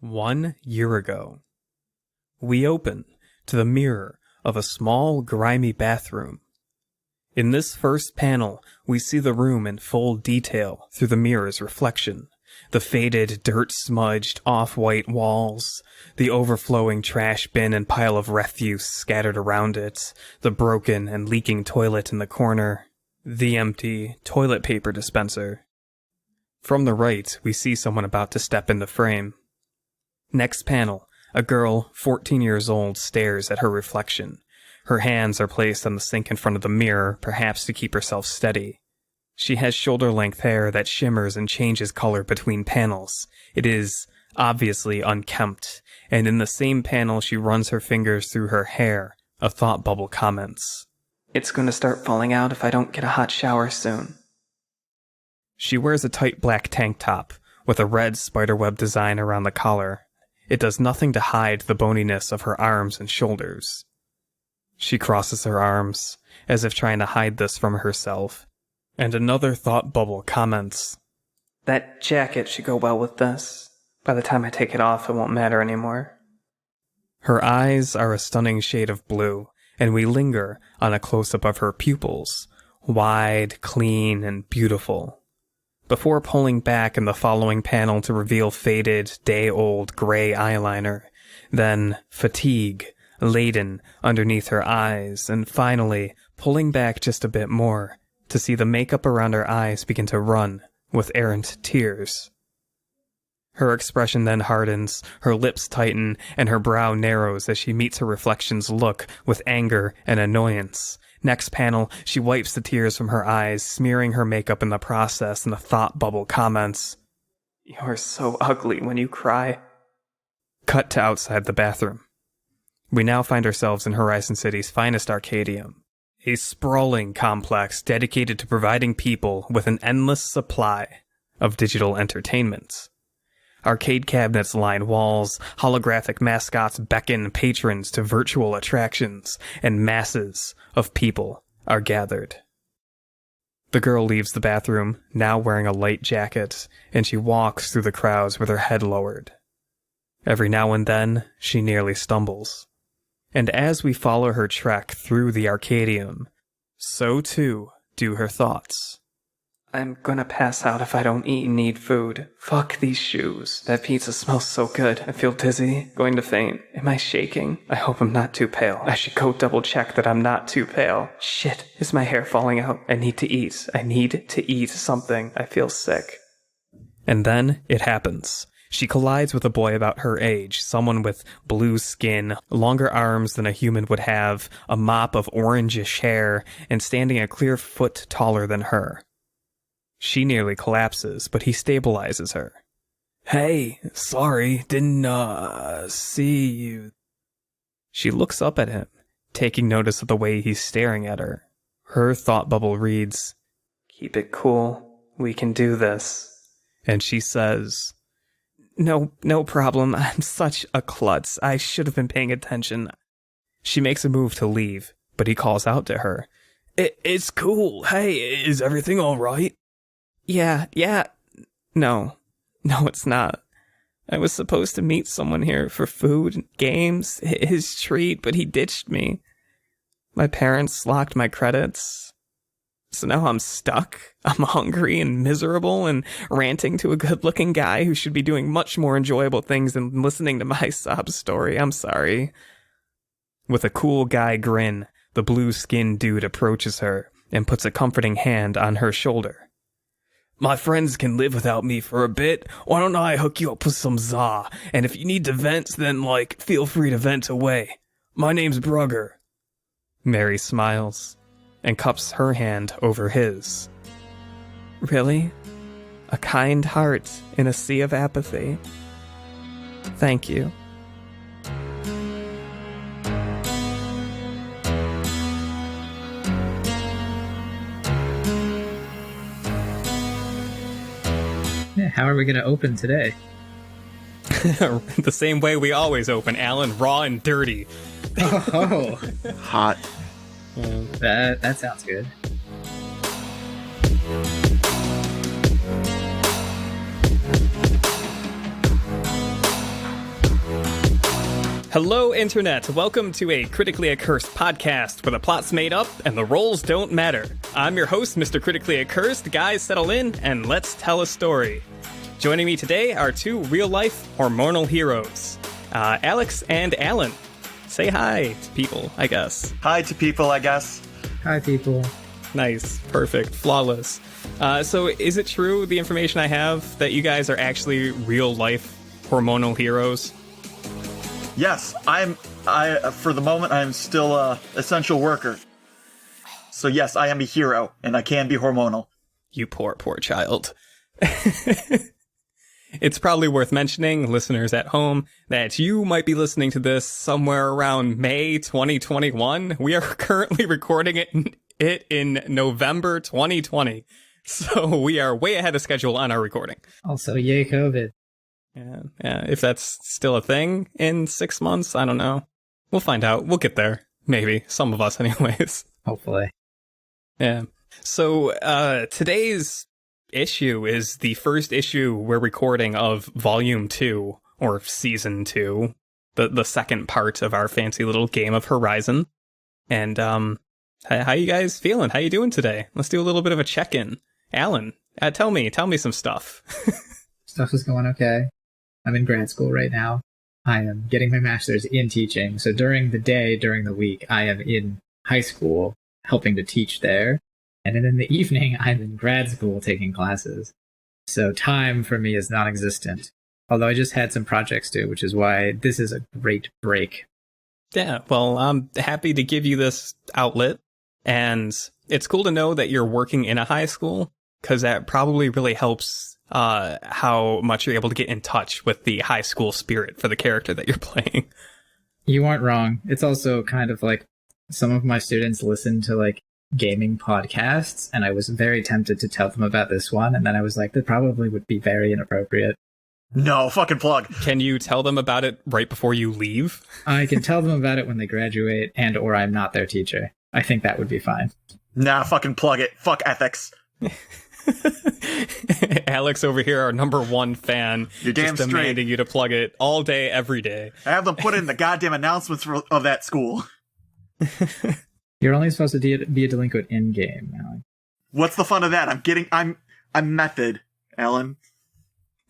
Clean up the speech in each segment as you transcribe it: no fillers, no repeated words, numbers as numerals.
1 year ago. We open to the mirror of a small, grimy bathroom. In this first panel, we see the room in full detail through the mirror's reflection. The faded, dirt-smudged, off-white walls, the overflowing trash bin and pile of refuse scattered around it, the broken and leaking toilet in the corner, the empty toilet paper dispenser. From the right, we see someone about to step in the frame. Next panel, a girl, 14 years old, stares at her reflection. Her hands are placed on the sink in front of the mirror, perhaps to keep herself steady. She has shoulder-length hair that shimmers and changes color between panels. It is obviously unkempt, and in the same panel she runs her fingers through her hair. A thought bubble comments, "It's going to start falling out if I don't get a hot shower soon." She wears a tight black tank top with a red spiderweb design around the collar. It does nothing to hide the boniness of her arms and shoulders. She crosses her arms, as if trying to hide this from herself. And another thought bubble comments, "That jacket should go well with this. By the time I take it off, it won't matter anymore." Her eyes are a stunning shade of blue, and we linger on a close-up of her pupils, wide, clean, and beautiful, before pulling back in the following panel to reveal faded, day-old gray eyeliner, then fatigue, laden underneath her eyes, and finally pulling back just a bit more to see the makeup around her eyes begin to run with errant tears. Her expression then hardens, her lips tighten, and her brow narrows as she meets her reflection's look with anger and annoyance. Next panel, she wipes the tears from her eyes, smearing her makeup in the process, and the thought bubble comments, "You're so ugly when you cry." Cut to outside the bathroom. We now find ourselves in Horizon City's finest arcadium, a sprawling complex dedicated to providing people with an endless supply of digital entertainment. Arcade cabinets line walls, holographic mascots beckon patrons to virtual attractions, and masses of people are gathered. The girl leaves the bathroom, now wearing a light jacket, and she walks through the crowds with her head lowered. Every now and then, she nearly stumbles. And as we follow her trek through the arcadium, so too do her thoughts. "I'm gonna pass out if I don't eat and need food. Fuck these shoes. That pizza smells so good. I feel dizzy. Going to faint. Am I shaking? I hope I'm not too pale. I should go double check that I'm not too pale. Shit, is my hair falling out? I need to eat. I need to eat something. I feel sick." And then it happens. She collides with a boy about her age, someone with blue skin, longer arms than a human would have, a mop of orangish hair, and standing a clear foot taller than her. She nearly collapses, but he stabilizes her. "Hey, sorry, didn't, see you." She looks up at him, taking notice of the way he's staring at her. Her thought bubble reads, "Keep it cool, we can do this." And she says, No problem. I'm such a klutz. I should have been paying attention." She makes a move to leave, but he calls out to her, It's cool. Hey, is everything all right?" Yeah. No, it's not. I was supposed to meet someone here for food and games, his treat, but he ditched me. My parents locked my credits. So now I'm stuck. I'm hungry and miserable and ranting to a good-looking guy who should be doing much more enjoyable things than listening to my sob story. I'm sorry. With a cool guy grin, the blue-skinned dude approaches her and puts a comforting hand on her shoulder. "My friends can live without me for a bit. Why don't I hook you up with some za? And if you need to vent, then, feel free to vent away. My name's Brugger." Mary smiles and cups her hand over his. "Really? A kind heart in a sea of apathy. Thank you." Yeah, how are we going to open today? The same way we always open, Alan, raw and dirty. Oh, Hot. that sounds good. Hello, Internet. Welcome to a Critically Accursed podcast where the plot's made up and the roles don't matter. I'm your host, Mr. Critically Accursed. Guys, settle in and let's tell a story. Joining me today are two real-life hormonal heroes, Alex and Alan. Say hi to people, I guess. Hi to people, I guess. Hi, people. Nice. Perfect. Flawless. So is it true, the information I have, that you guys are actually real-life hormonal heroes? Yes, for the moment, I'm still a essential worker. So yes, I am a hero, and I can be hormonal. You poor child. It's probably worth mentioning, listeners at home, that you might be listening to this somewhere around May 2021. We are currently recording it in November 2020. So we are way ahead of schedule on our recording. Also, yay, COVID. Yeah, if that's still a thing in 6 months, I don't know. We'll find out. We'll get there. Maybe. Some of us, anyways. Hopefully. Yeah. So, today's issue is the first issue we're recording of Volume 2, or Season 2, the second part of our fancy little game of Horizon. And, how you guys feeling? How you doing today? Let's do a little bit of a check-in. Alan, tell me some stuff. Stuff is going okay. I'm in grad school right now. I am getting my master's in teaching. So during the day, during the week, I am in high school helping to teach there. And then in the evening, I'm in grad school taking classes. So time for me is non-existent. Although I just had some projects due, which is why this is a great break. Yeah, well, I'm happy to give you this outlet. And it's cool to know that you're working in a high school, because that probably really helps how much you're able to get in touch with the high school spirit for the character that you're playing. You aren't wrong. It's also kind of like some of my students listen to like gaming podcasts, and I was very tempted to tell them about this one, and then I was like, that probably would be very inappropriate. No, fucking plug. Can you tell them about it right before you leave? I can tell them about it when they graduate, and or I'm not their teacher. I think that would be fine. Nah, fucking plug it. Fuck ethics. Alex over here, our number one fan, You're damn just demanding straight. you to plug it all day, every day. I have them put in the goddamn announcements of that school. You're only supposed to be a delinquent in-game, Alan. What's the fun of that? I'm method, Alan.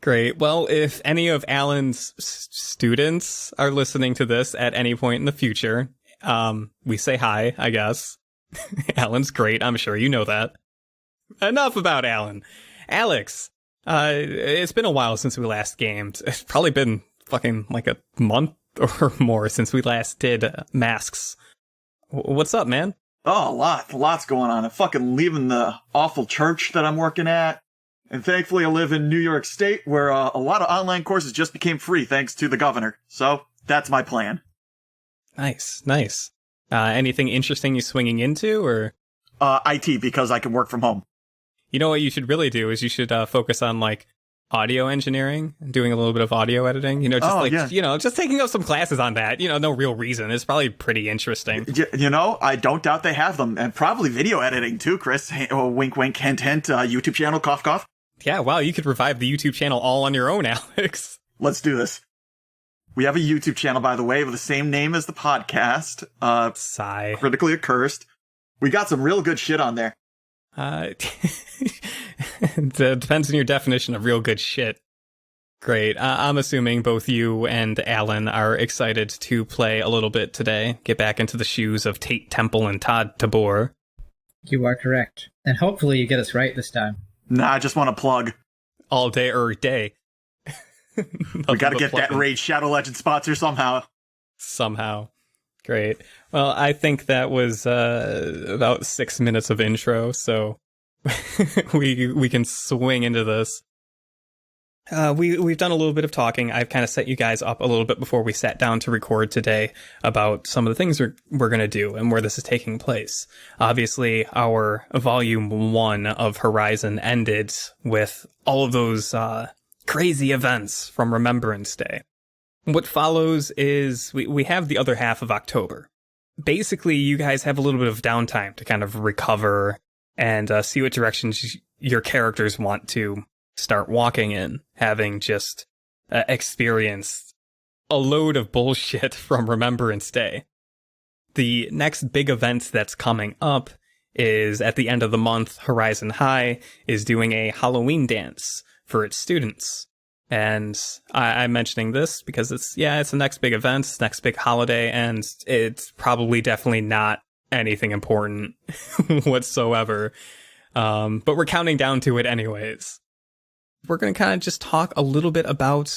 Great. Well, if any of Alan's students are listening to this at any point in the future, we say hi, I guess. Alan's great. I'm sure you know that. Enough about Alan. Alex, it's been a while since we last gamed. It's probably been fucking like a month or more since we last did Masks. What's up, man? Oh, lots going on. I'm fucking leaving the awful church that I'm working at. And thankfully I live in New York State, where a lot of online courses just became free thanks to the governor. So that's my plan. Nice. Anything interesting you swinging into, or? IT, because I can work from home. You know what you should really do is you should focus on like audio engineering, doing a little bit of audio editing. Just taking up some classes on that. No real reason. It's probably pretty interesting. I don't doubt they have them, and probably video editing too, Chris. Wink, wink, hint, hint. YouTube channel, cough, cough. Yeah, wow, you could revive the YouTube channel all on your own, Alex. Let's do this. We have a YouTube channel, by the way, with the same name as the podcast. Sigh. Critically Accursed. We got some real good shit on there. It depends on your definition of real good shit. Great. I'm assuming both you and Alan are excited to play a little bit today. Get back into the shoes of Tate Temple and Todd Tabor. You are correct. And hopefully you get us right this time. Nah, I just want to plug. All day or day. We gotta get that Raid Shadow Legend sponsor somehow. Great. Well, I think that was about 6 minutes of intro, so we can swing into this. We've done a little bit of talking. I've kind of set you guys up a little bit before we sat down to record today about some of the things we're going to do and where this is taking place. Obviously, our Volume 1 of Horizon ended with all of those crazy events from Remembrance Day. What follows is we have the other half of October. Basically, you guys have a little bit of downtime to kind of recover and see what directions your characters want to start walking in, having just experienced a load of bullshit from Remembrance Day. The next big event that's coming up is at the end of the month, Horizon High is doing a Halloween dance for its students. And I'm mentioning this because it's the next big event, it's the next big holiday, and it's probably definitely not anything important whatsoever. But we're counting down to it anyways. We're going to kind of just talk a little bit about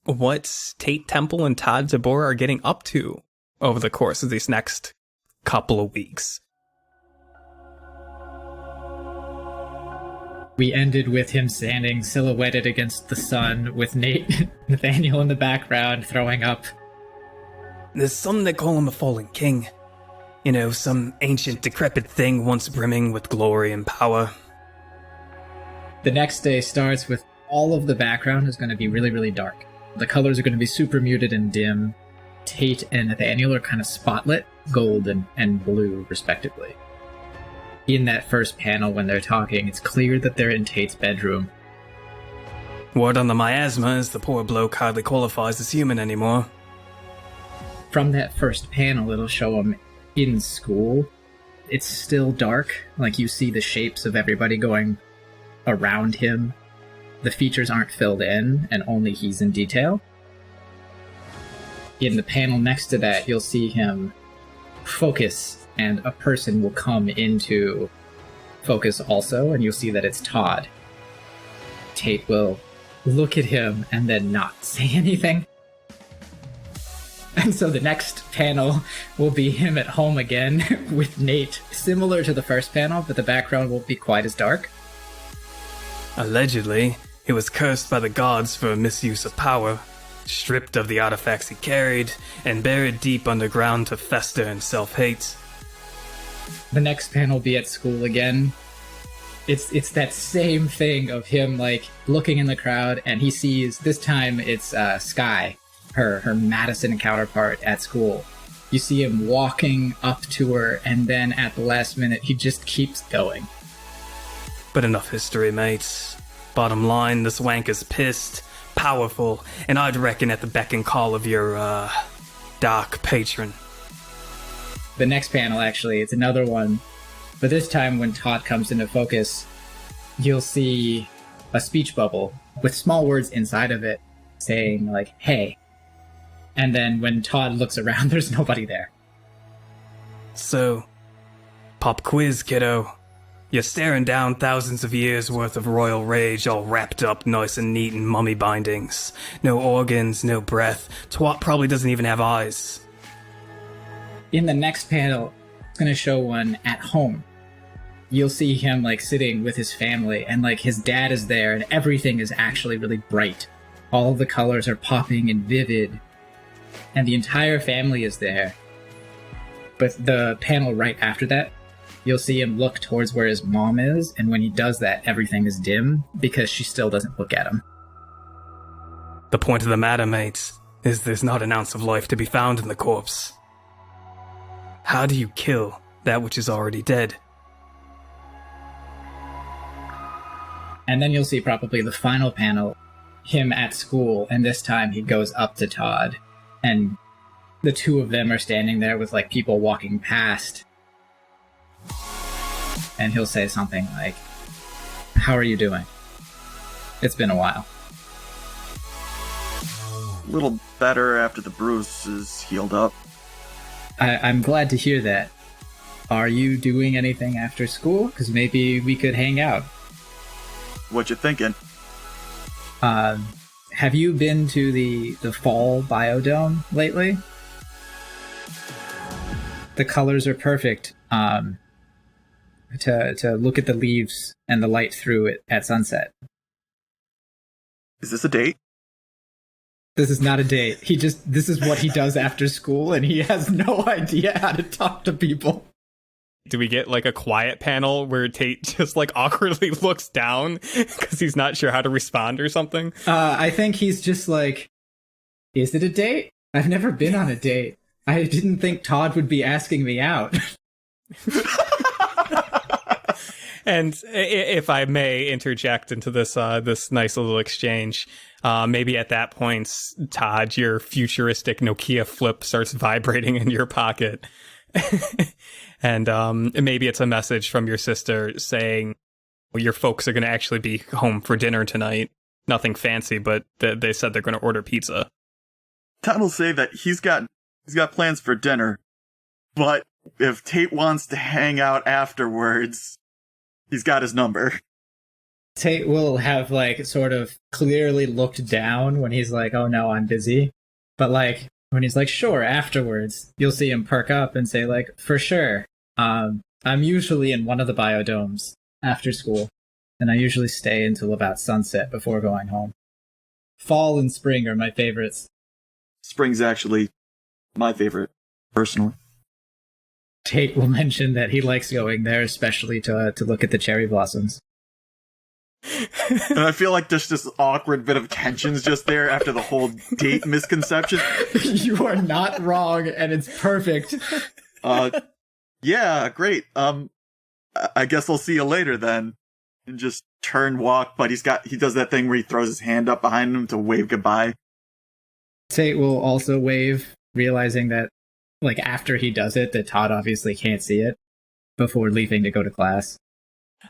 what Tate Temple and Todd are getting up to over the course of these next couple of weeks. We ended with him standing silhouetted against the sun with Nathaniel in the background throwing up. There's some that call him a fallen king. You know, some ancient decrepit thing once brimming with glory and power. The next day starts with all of the background is going to be really, really dark. The colors are going to be super muted and dim. Tate and Nathaniel are kind of spotlit, gold and blue, respectively. In that first panel, when they're talking, it's clear that they're in Tate's bedroom. Word on the miasma is the poor bloke hardly qualifies as human anymore. From that first panel, it'll show him in school. It's still dark, like you see the shapes of everybody going around him. The features aren't filled in, and only he's in detail. In the panel next to that, you'll see him focus, and a person will come into focus also, and you'll see that it's Todd. Tate will look at him and then not say anything. And so the next panel will be him at home again with Nate, similar to the first panel, but the background won't be quite as dark. Allegedly, he was cursed by the gods for misuse of power, stripped of the artifacts he carried, and buried deep underground to fester in self-hate. The next panel will be at school again. It's that same thing of him, like, looking in the crowd, and he sees, this time it's Sky, her Madison counterpart at school. You see him walking up to her, and then at the last minute, he just keeps going. But enough history, mates. Bottom line, this wank is pissed, powerful, and I'd reckon at the beck and call of your, dark patron. The next panel, actually, it's another one. But this time, when Todd comes into focus, you'll see a speech bubble with small words inside of it saying, like, hey. And then when Todd looks around, there's nobody there. So, pop quiz, kiddo. You're staring down thousands of years worth of royal rage all wrapped up nice and neat in mummy bindings. No organs, no breath. Twat probably doesn't even have eyes. In the next panel, it's going to show one at home. You'll see him, like, sitting with his family, and, like, his dad is there, and everything is actually really bright. All of the colors are popping and vivid, and the entire family is there. But the panel right after that, you'll see him look towards where his mom is, and when he does that, everything is dim, because she still doesn't look at him. The point of the matter, mates, is there's not an ounce of life to be found in the corpse. How do you kill that which is already dead? And then you'll see probably the final panel, him at school, and this time he goes up to Todd, and the two of them are standing there with, like, people walking past. And he'll say something like, how are you doing? It's been a while. A little better after the bruise is healed up. I'm glad to hear that. Are you doing anything after school? Because maybe we could hang out. What you thinking? Have you been to the fall biodome lately? The colors are perfect. To look at the leaves and the light through it at sunset. Is this a date? This is not a date. This is what he does after school, and he has no idea how to talk to people. Do we get, like, a quiet panel where Tate just, like, awkwardly looks down because he's not sure how to respond or something? I think he's just like, is it a date? I've never been on a date. I didn't think Todd would be asking me out. And if I may interject into this this nice little exchange, maybe at that point, Todd, your futuristic Nokia flip starts vibrating in your pocket. And maybe it's a message from your sister saying, well, your folks are going to actually be home for dinner tonight. Nothing fancy, but they said they're going to order pizza. Todd will say that he's got plans for dinner, but if Tate wants to hang out afterwards, he's got his number. Tate will have, like, sort of clearly looked down when he's like, oh no, I'm busy. But, like, when he's like, sure, afterwards, you'll see him perk up and say, like, for sure. I'm usually in one of the biodomes after school, and I usually stay until about sunset before going home. Fall and spring are my favorites. Spring's actually my favorite, personally. Tate will mention that he likes going there, especially to look at the cherry blossoms. And I feel like there's this awkward bit of tensions just there after the whole date misconception. You are not wrong, and it's perfect. Yeah, great. I guess I'll see you later then. And just walk, but he does that thing where he throws his hand up behind him to wave goodbye. Tate will also wave, realizing that, like, after he does it, that Todd obviously can't see it before leaving to go to class.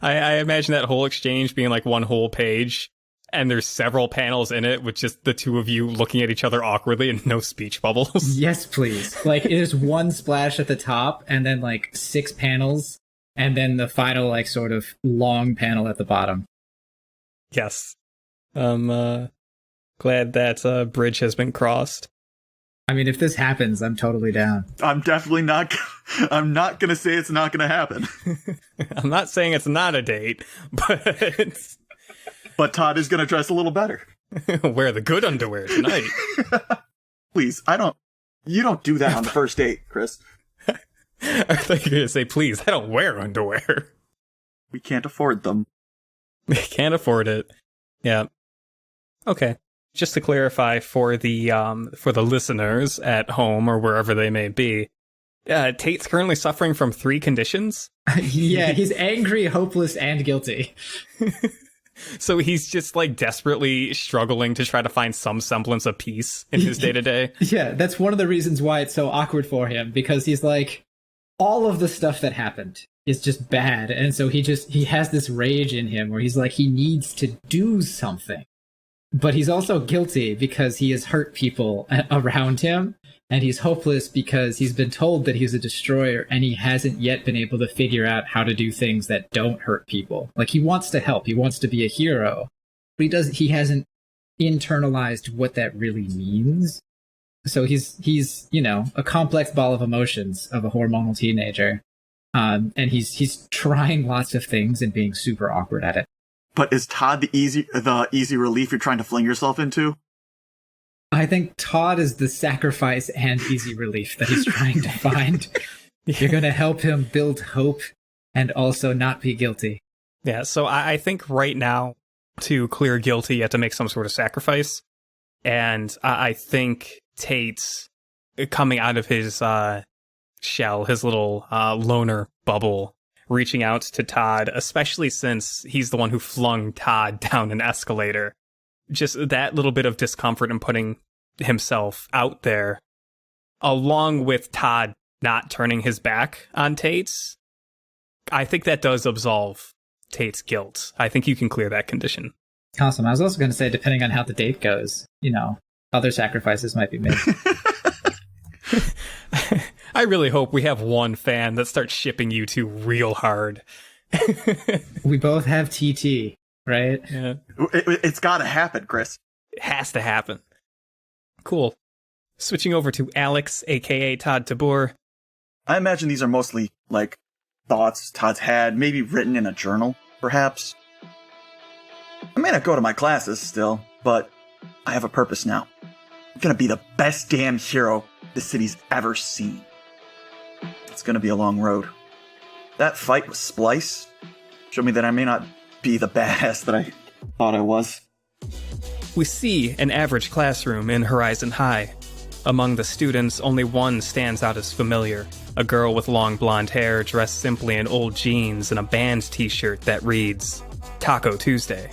I imagine that whole exchange being like one whole page, and there's several panels in it with just the two of you looking at each other awkwardly and no speech bubbles. Yes, please. Like, it is one splash at the top, and then, like, 6 panels, and then the final, like, sort of long panel at the bottom. Yes. I'm glad that bridge has been crossed. I mean, if this happens, I'm totally down. I'm definitely not... I'm not going to say it's not going to happen. I'm not saying it's not a date, but... But Todd is going to dress a little better. Wear the good underwear tonight. Please, you don't do that on the first date, Chris. I thought you were going to say, please, I don't wear underwear. We can't afford them. We can't afford it. Yeah. Okay. Just to clarify for the listeners at home or wherever they may be, Tate's currently suffering from 3 conditions. Yeah, he's angry, hopeless, and guilty. So he's just like desperately struggling to try to find some semblance of peace in his day-to-day. Yeah, that's one of the reasons why it's so awkward for him, because he's like, all of the stuff that happened is just bad, and so he has this rage in him where he's like, he needs to do something. But he's also guilty because he has hurt people around him, and he's hopeless because he's been told that he's a destroyer, and he hasn't yet been able to figure out how to do things that don't hurt people. Like, he wants to help, he wants to be a hero, but he hasn't internalized what that really means. So he's you know, a complex ball of emotions of a hormonal teenager, and he's trying lots of things and being super awkward at it. But is Todd the easy relief you're trying to fling yourself into? I think Todd is the sacrifice and easy relief that he's trying to find. You're going to help him build hope and also not be guilty. Yeah, so I think right now, to clear guilty, you have to make some sort of sacrifice. And I think Tate's coming out of his shell, his little loner bubble, reaching out to Todd, especially since he's the one who flung Todd down an escalator. Just that little bit of discomfort in putting himself out there, along with Todd not turning his back on Tate's, I think that does absolve Tate's guilt. I think you can clear that condition. Awesome. I was also going to say, depending on how the date goes, you know, other sacrifices might be made. I really hope we have one fan that starts shipping you two real hard. We both have TT, right? Yeah. It's got to happen, Chris. It has to happen. Cool. Switching over to Alex, a.k.a. Todd Tabor. I imagine these are mostly, like, thoughts Todd's had, maybe written in a journal, perhaps. I may not go to my classes still, but I have a purpose now. I'm gonna be the best damn hero the city's ever seen. It's gonna be a long road. That fight with Splice showed me that I may not be the badass that I thought I was. We see an average classroom in Horizon High. Among the students, only one stands out as familiar, A girl with long blonde hair dressed simply in old jeans and a band t-shirt that reads, Taco Tuesday.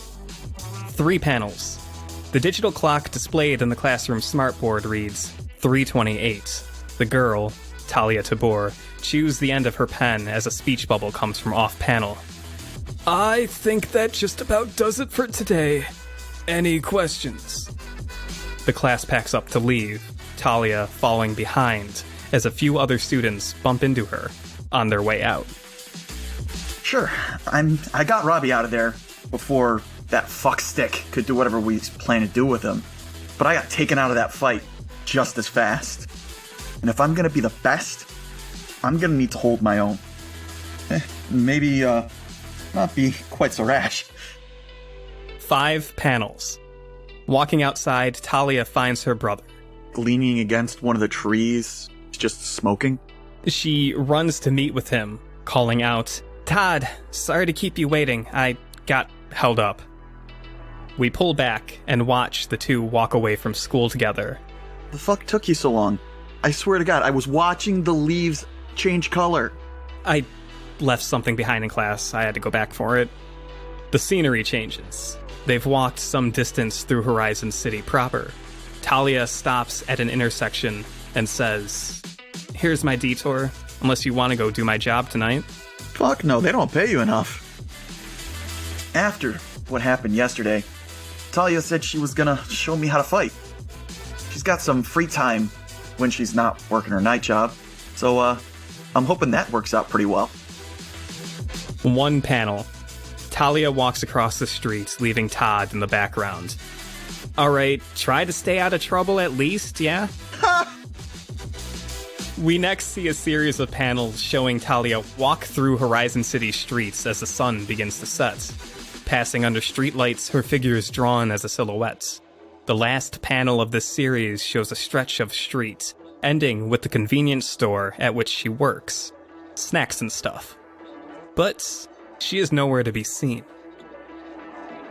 3 panels. The digital clock displayed in the classroom smartboard reads 3:28. The girl, Talia Tabor, chews the end of her pen as a speech bubble comes from off-panel. I think that just about does it for today. Any questions? The class packs up to leave, Talia falling behind as a few other students bump into her on their way out. Sure, I got Robbie out of there before that fuckstick could do whatever we plan to do with him. But I got taken out of that fight just as fast. And if I'm gonna be the best, I'm gonna need to hold my own. Maybe, not be quite so rash. 5 panels. Walking outside, Talia finds her brother. Leaning against one of the trees, just smoking. She runs to meet with him, calling out, Todd, sorry to keep you waiting. I got held up. We pull back and watch the two walk away from school together. The fuck took you so long? I swear to God, I was watching the leaves change color. I left something behind in class. I had to go back for it. The scenery changes. They've walked some distance through Horizon City proper. Talia stops at an intersection and says, Here's my detour, unless you want to go do my job tonight. Fuck no, they don't pay you enough. After what happened yesterday, Talia said she was gonna show me how to fight. She's got some free time when she's not working her night job, so I'm hoping that works out pretty well. 1 panel. Talia walks across the street, leaving Todd in the background. Alright, try to stay out of trouble at least, yeah? We next see a series of panels showing Talia walk through Horizon City streets as the sun begins to set. Passing under streetlights, her figure is drawn as a silhouette. The last panel of this series shows a stretch of street, ending with the convenience store at which she works. Snacks and stuff. But she is nowhere to be seen.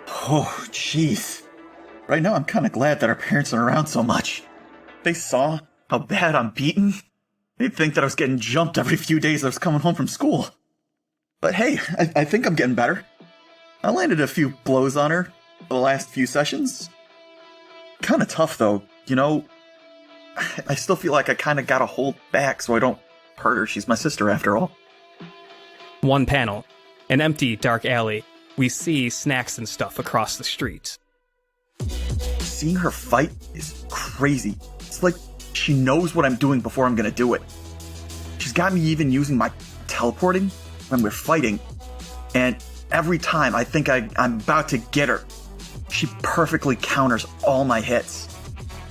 Oh, jeez. Right now I'm kind of glad that our parents aren't around so much. They saw how bad I'm beaten. They'd think that I was getting jumped every few days I was coming home from school. But hey, I think I'm getting better. I landed a few blows on her the last few sessions. Kind of tough though, you know. I still feel like I kind of gotta hold back so I don't hurt her. She's my sister after all. 1 panel. An empty, dark alley. We see snacks and stuff across the street. Seeing her fight is crazy. It's like she knows what I'm doing before I'm gonna do it. She's got me even using my teleporting when we're fighting. And every time I think I'm about to get her, she perfectly counters all my hits.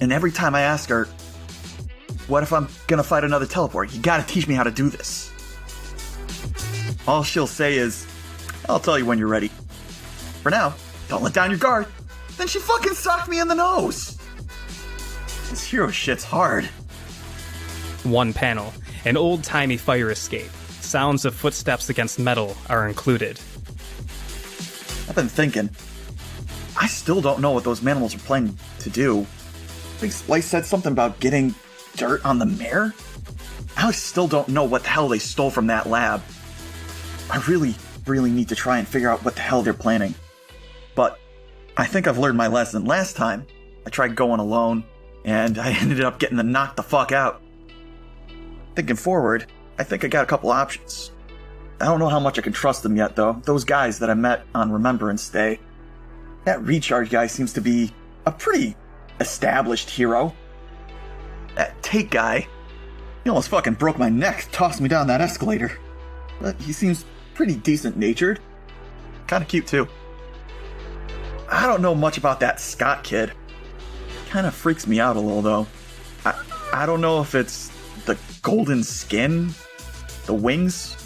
And every time I ask her, what if I'm gonna fight another teleport? You gotta teach me how to do this. All she'll say is, I'll tell you when you're ready. For now, don't let down your guard. Then she fucking socked me in the nose. This hero shit's hard. 1 panel. An old-timey fire escape. Sounds of footsteps against metal are included. I've been thinking. I still don't know what those manimals are planning to do. I think Splice said something about getting dirt on the mare? I still don't know what the hell they stole from that lab. I really need to try and figure out what the hell they're planning. But I think I've learned my lesson. Last time, I tried going alone, and I ended up getting knocked the fuck out. Thinking forward, I think I got a couple options. I don't know how much I can trust them yet, though. Those guys that I met on Remembrance Day. That Recharge guy seems to be a pretty established hero. That Tate guy, he almost fucking broke my neck, tossed me down that escalator. But he seems pretty decent-natured. Kinda cute, too. I don't know much about that Scott kid. Kinda freaks me out a little, though. I don't know if it's the golden skin, the wings,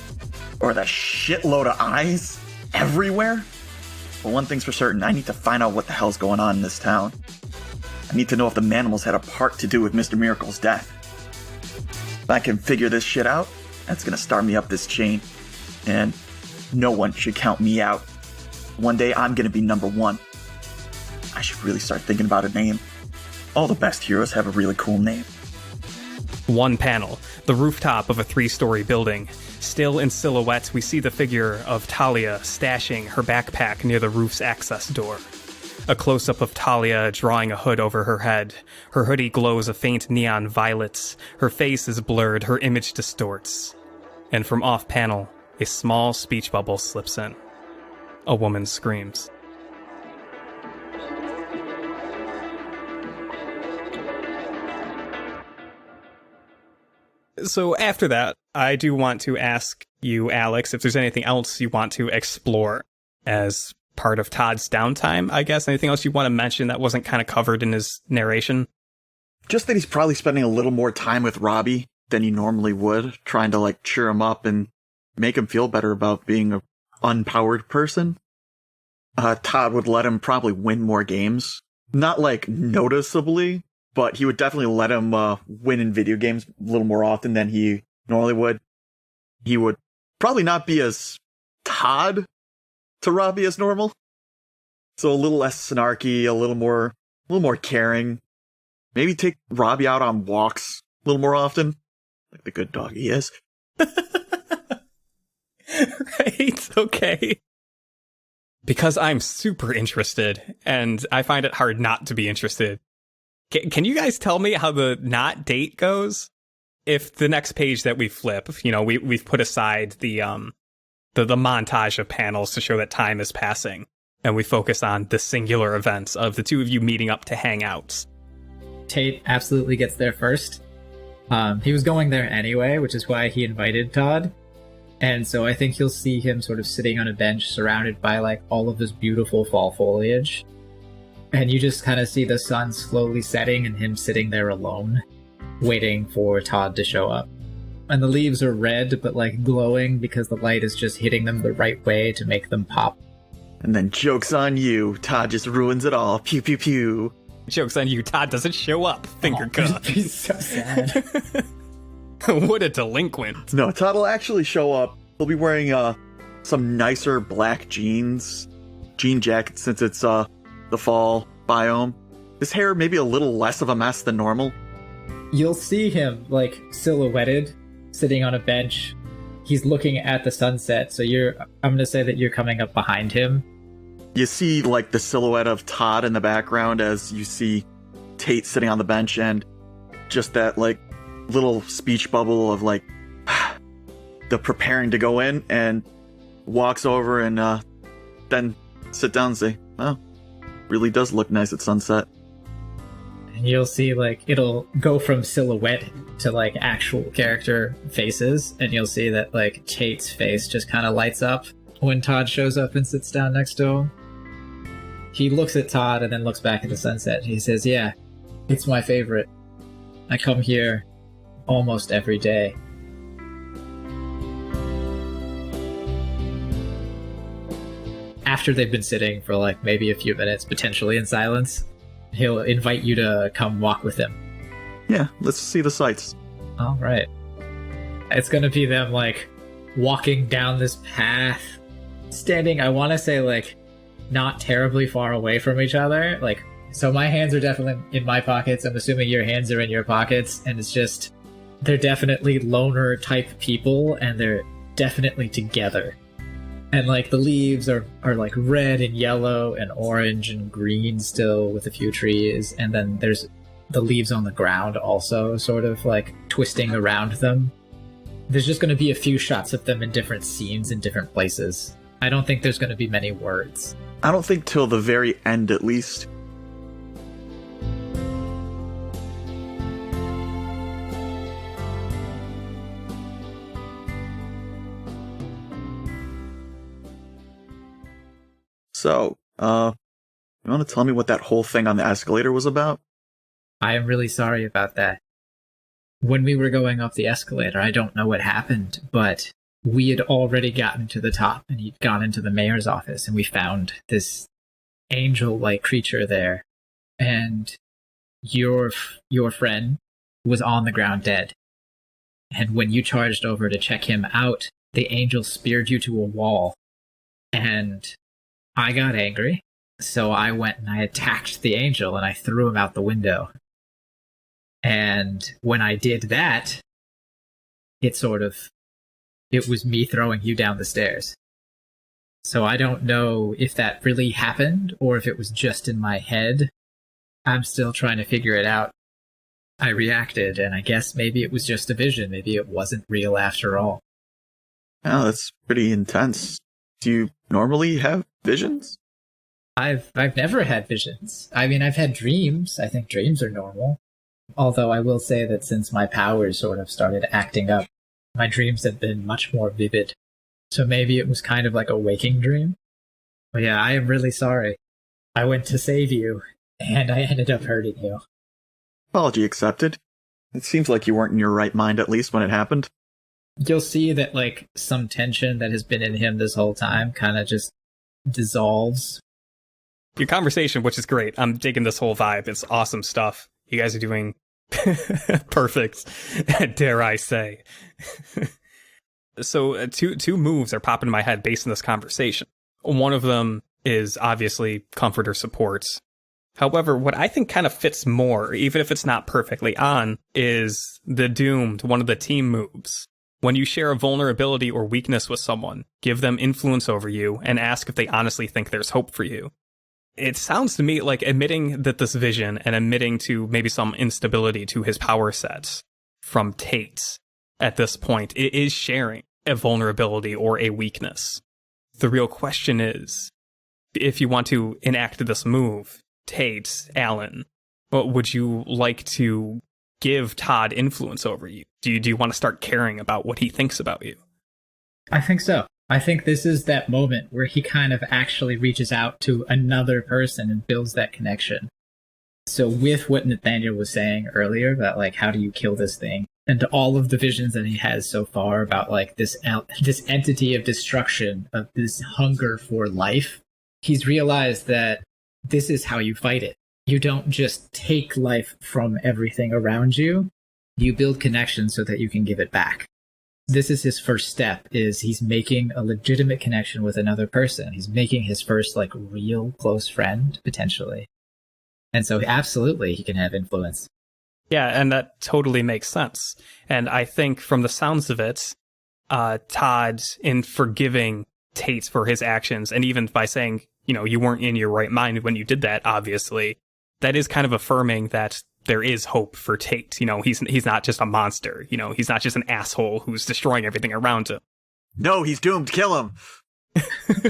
or the shitload of eyes everywhere. But one thing's for certain, I need to find out what the hell's going on in this town. I need to know if the Manimals had a part to do with Mr. Miracle's death. If I can figure this shit out, that's gonna start me up this chain. And no one should count me out. One day I'm gonna be number 1. I should really start thinking about a name. All the best heroes have a really cool name. One panel, the rooftop of a 3-story building. Still in silhouette, we see the figure of Talia stashing her backpack near the roof's access door. A close-up of Talia drawing a hood over her head. Her hoodie glows a faint neon violet. Her face is blurred, her image distorts. And from off-panel, a small speech bubble slips in. A woman screams. So after that, I do want to ask you, Alex, if there's anything else you want to explore as part of Todd's downtime, I guess. Anything else you want to mention that wasn't kind of covered in his narration? Just that he's probably spending a little more time with Robbie than he normally would, trying to like cheer him up and make him feel better about being an unpowered person. Todd would let him probably win more games. Not like noticeably, but he would definitely let him win in video games a little more often than he normally would. He would probably not be as Todd to Robbie as normal. So a little less snarky, a little more caring. Maybe take Robbie out on walks a little more often, like the good dog he is. Right, okay. Because I'm super interested, and I find it hard not to be interested. Can you guys tell me how the not date goes? If the next page that we flip, you know, we've put aside the montage of panels to show that time is passing, and we focus on the singular events of the two of you meeting up to hang out. Tate absolutely gets there first. He was going there anyway, which is why he invited Todd. And so I think you'll see him sort of sitting on a bench surrounded by like all of this beautiful fall foliage. And you just kind of see the sun slowly setting and him sitting there alone, waiting for Todd to show up. And the leaves are red, but like glowing because the light is just hitting them the right way to make them pop. And then joke's on you. Todd just ruins it all. Pew, pew, pew. Joke's on you. Todd doesn't show up. Finger cut. He's so sad. What a delinquent. No, Todd will actually show up. He'll be wearing some nicer black jean jacket since it's the fall biome. His hair maybe a little less of a mess than normal. You'll see him like silhouetted, sitting on a bench. He's looking at the sunset, so I'm going to say that you're coming up behind him. You see like the silhouette of Todd in the background as you see Tate sitting on the bench, and just that like little speech bubble of like the preparing to go in, and walks over and then sit down and say, oh, really does look nice at sunset. And you'll see like it'll go from silhouette to like actual character faces, and you'll see that like Tate's face just kind of lights up when Todd shows up and sits down next to him. He looks at Todd and then looks back at the sunset. He says, yeah, it's my favorite. I come here almost every day. After they've been sitting for like maybe a few minutes, potentially in silence, he'll invite you to come walk with him. Yeah, let's see the sights. All right. It's going to be them like walking down this path, standing, I want to say like not terribly far away from each other. Like, so my hands are definitely in my pockets. I'm assuming your hands are in your pockets, and it's just, they're definitely loner type people, and they're definitely together. And like the leaves are like red and yellow and orange and green still with a few trees. And then there's the leaves on the ground also sort of like twisting around them. There's just going to be a few shots of them in different scenes in different places. I don't think there's going to be many words. I don't think till the very end at least. So, you want to tell me what that whole thing on the escalator was about? I am really sorry about that. When we were going up the escalator, I don't know what happened, but we had already gotten to the top, and he'd gone into the mayor's office, and we found this angel-like creature there. And your friend was on the ground dead. And when you charged over to check him out, the angel speared you to a wall. And I got angry, so I went and I attacked the angel and I threw him out the window. And when I did that, it was me throwing you down the stairs. So I don't know if that really happened or if it was just in my head. I'm still trying to figure it out. I reacted, and I guess maybe it was just a vision. Maybe it wasn't real after all. Oh, that's pretty intense. Do you normally have visions? I've never had visions. I mean, I've had dreams. I think dreams are normal. Although I will say that since my powers sort of started acting up, my dreams have been much more vivid. So maybe it was kind of like a waking dream. But yeah, I am really sorry. I went to save you, and I ended up hurting you. Apology accepted. It seems like you weren't in your right mind, at least when it happened. You'll see that, like, some tension that has been in him this whole time kind of just dissolves. Your conversation, which is great. I'm digging this whole vibe. It's awesome stuff. You guys are doing perfect, dare I say. So two moves are popping in my head based on this conversation. One of them is obviously comfort or support. However, what I think kind of fits more, even if it's not perfectly on, is the doomed, one of the team moves. When you share a vulnerability or weakness with someone, give them influence over you and ask if they honestly think there's hope for you. It sounds to me like admitting that this vision and admitting to maybe some instability to his power sets from Tate at this point, it is sharing a vulnerability or a weakness. The real question is, if you want to enact this move, Tate, Alan, what would you like to give Todd influence over you? Do you want to start caring about what he thinks about you? I think so. I think this is that moment where he kind of actually reaches out to another person and builds that connection. So with what Nathaniel was saying earlier about, like, how do you kill this thing? And all of the visions that he has so far about, like, this entity of destruction, of this hunger for life, he's realized that this is how you fight it. You don't just take life from everything around you. You build connections so that you can give it back. This is his first step, is he's making a legitimate connection with another person. He's making his first, like, real close friend, potentially. And so absolutely he can have influence. Yeah, and that totally makes sense. And I think from the sounds of it, Todd, in forgiving Tate for his actions, and even by saying, you weren't in your right mind when you did that, obviously, that is kind of affirming that there is hope for Tate. He's not just a monster. He's not just an asshole who's destroying everything around him. No, he's doomed. Kill him.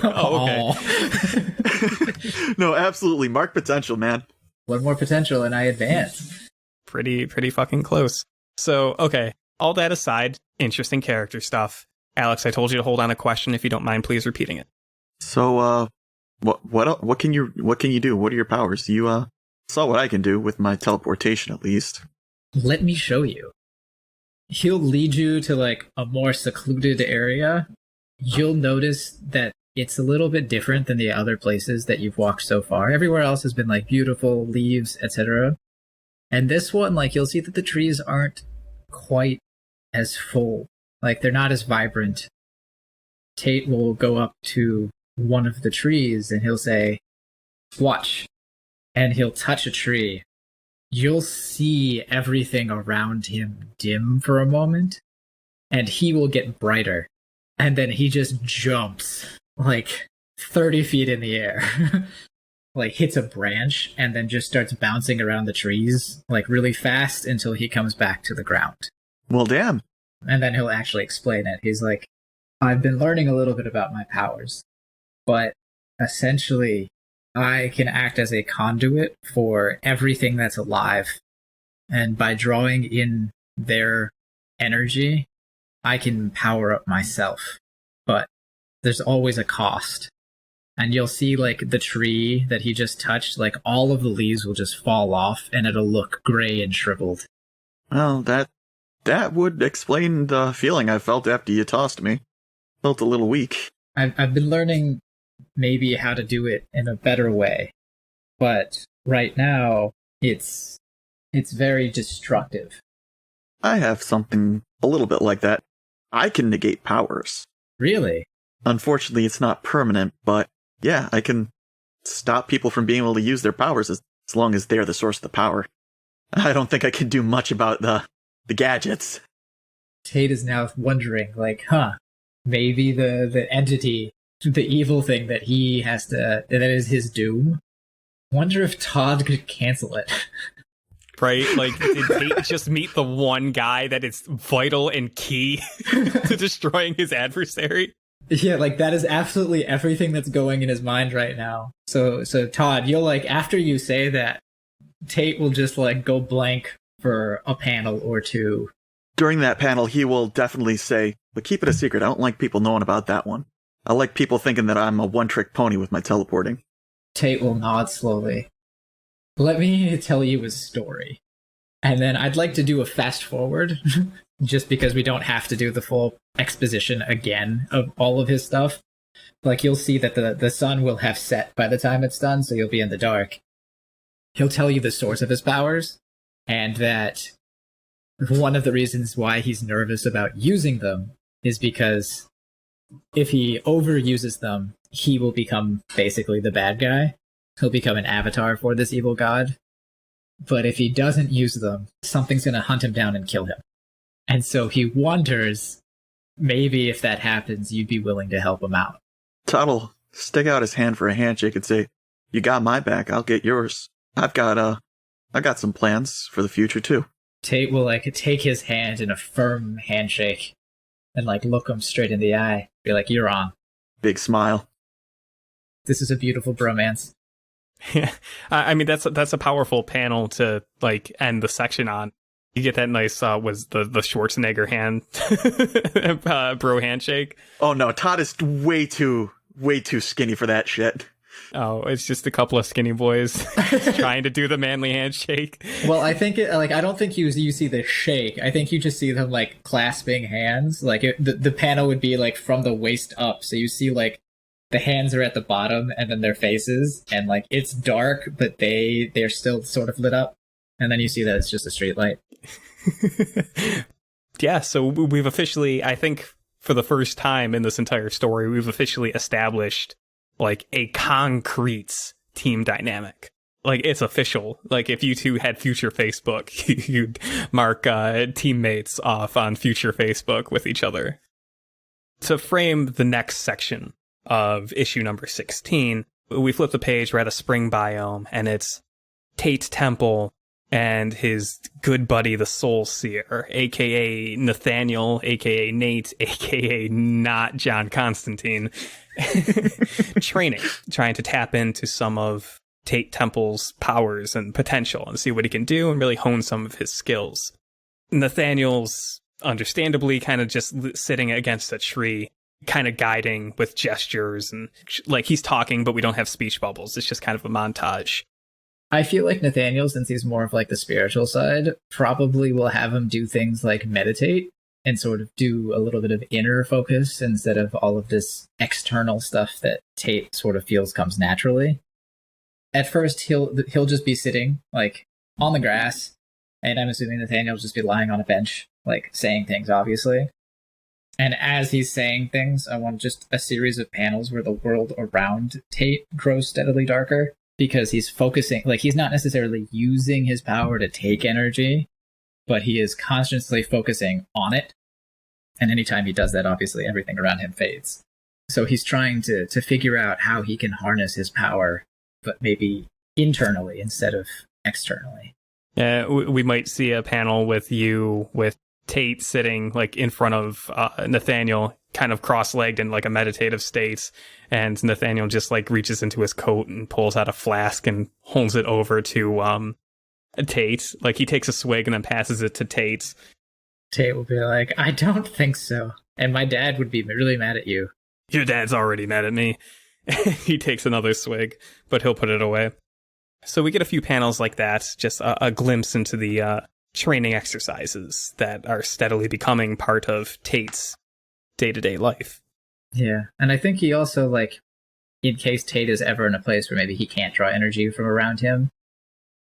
Oh, okay. No, absolutely. Mark potential, man. One more potential and I advance. Pretty fucking close. So, okay. All that aside, interesting character stuff. Alex, I told you to hold on a question. If you don't mind, please repeating it. So, what can you do? What are your powers? You saw what I can do with my teleportation, at least. Let me show you. He'll lead you to, like, a more secluded area. You'll notice that it's a little bit different than the other places that you've walked so far. Everywhere else has been, like, beautiful leaves, etc. And this one, like, you'll see that the trees aren't quite as full. Like, they're not as vibrant. Tate will go up to one of the trees and he'll say, "Watch." And he'll touch a tree. You'll see everything around him dim for a moment, and he will get brighter. And then he just jumps, like, 30 feet in the air. Like, hits a branch, and then just starts bouncing around the trees, like, really fast until he comes back to the ground. Well, damn. And then he'll actually explain it. He's like, "I've been learning a little bit about my powers, but essentially, I can act as a conduit for everything that's alive. And by drawing in their energy, I can power up myself. But there's always a cost." And you'll see, like, the tree that he just touched, like, all of the leaves will just fall off and it'll look gray and shriveled. Well, that would explain the feeling I felt after you tossed me. Felt a little weak. I've been learning maybe how to do it in a better way, but right now it's very destructive. I have something a little bit like that. I can negate powers. Really? Unfortunately, it's not permanent, but yeah, I can stop people from being able to use their powers as long as they're the source of the power. I don't think I can do much about the gadgets. Tate is now wondering, like, maybe the entity, the evil thing that he has to, that is his doom. Wonder if Todd could cancel it. Right? Like, did Tate just meet the one guy that is vital and key to destroying his adversary? Yeah, like, that is absolutely everything that's going in his mind right now. So Todd, you'll, like, after you say that, Tate will just, like, go blank for a panel or two. During that panel, he will definitely say, but keep it a secret. I don't like people knowing about that one. I like people thinking that I'm a one-trick pony with my teleporting. Tate will nod slowly. Let me tell you a story. And then I'd like to do a fast forward, just because we don't have to do the full exposition again of all of his stuff. Like, you'll see that the sun will have set by the time it's done, so you'll be in the dark. He'll tell you the source of his powers, and that one of the reasons why he's nervous about using them is because if he overuses them, he will become basically the bad guy. He'll become an avatar for this evil god. But if he doesn't use them, something's going to hunt him down and kill him. And so he wonders, maybe if that happens, you'd be willing to help him out. Todd will stick out his hand for a handshake and say, you got my back, I'll get yours. I got some plans for the future too. Tate will, like, take his hand in a firm handshake and, like, look him straight in the eye. Be like, you're on. Big smile. This is a beautiful bromance. Yeah, I mean, that's a powerful panel to, like, end the section on. You get that nice, was the Schwarzenegger hand, bro handshake. Oh no, Todd is way too skinny for that shit. Oh, it's just a couple of skinny boys trying to do the manly handshake. Well, I think I don't think you see the shake. I think you just see them, like, clasping hands. Like, the panel would be, like, from the waist up. So you see, like, the hands are at the bottom and then their faces, and, like, it's dark, but they're still sort of lit up. And then you see that it's just a street light. Yeah, so we've officially, I think for the first time in this entire story, we've officially established, like, a concrete team dynamic. Like, it's official. Like, if you two had future Facebook, you'd mark teammates off on future Facebook with each other. To frame the next section of issue number 16, we flip the page, we're at a spring biome, and it's Tate Temple and his good buddy, the Soul Seer, aka Nathaniel, aka Nate, aka not John Constantine, trying to tap into some of Tate Temple's powers and potential and see what he can do and really hone some of his skills. Nathaniel's understandably kind of just sitting against a tree, kind of guiding with gestures, and, like, he's talking, but we don't have speech bubbles. It's just kind of a montage. I feel like Nathaniel, since he's more of, like, the spiritual side, probably will have him do things like meditate and sort of do a little bit of inner focus instead of all of this external stuff that Tate sort of feels comes naturally. At first, he'll just be sitting, like, on the grass, and I'm assuming Nathaniel will just be lying on a bench, like, saying things, obviously. And as he's saying things, I want just a series of panels where the world around Tate grows steadily darker, because he's focusing, like, he's not necessarily using his power to take energy, but he is constantly focusing on it. And anytime he does that, obviously everything around him fades. So he's trying to figure out how he can harness his power, but maybe internally instead of externally. We might see a panel with Tate sitting, like, in front of Nathaniel, kind of cross-legged in, like, a meditative state, and Nathaniel just, like, reaches into his coat and pulls out a flask and holds it over to Tate. Like, he takes a swig and then passes it to Tate. Tate will be like, I don't think so. And my dad would be really mad at you. Your dad's already mad at me. He takes another swig, but he'll put it away. So we get a few panels like that, just a glimpse into the training exercises that are steadily becoming part of Tate's day-to-day life. Yeah, and I think he also, like, in case Tate is ever in a place where maybe he can't draw energy from around him,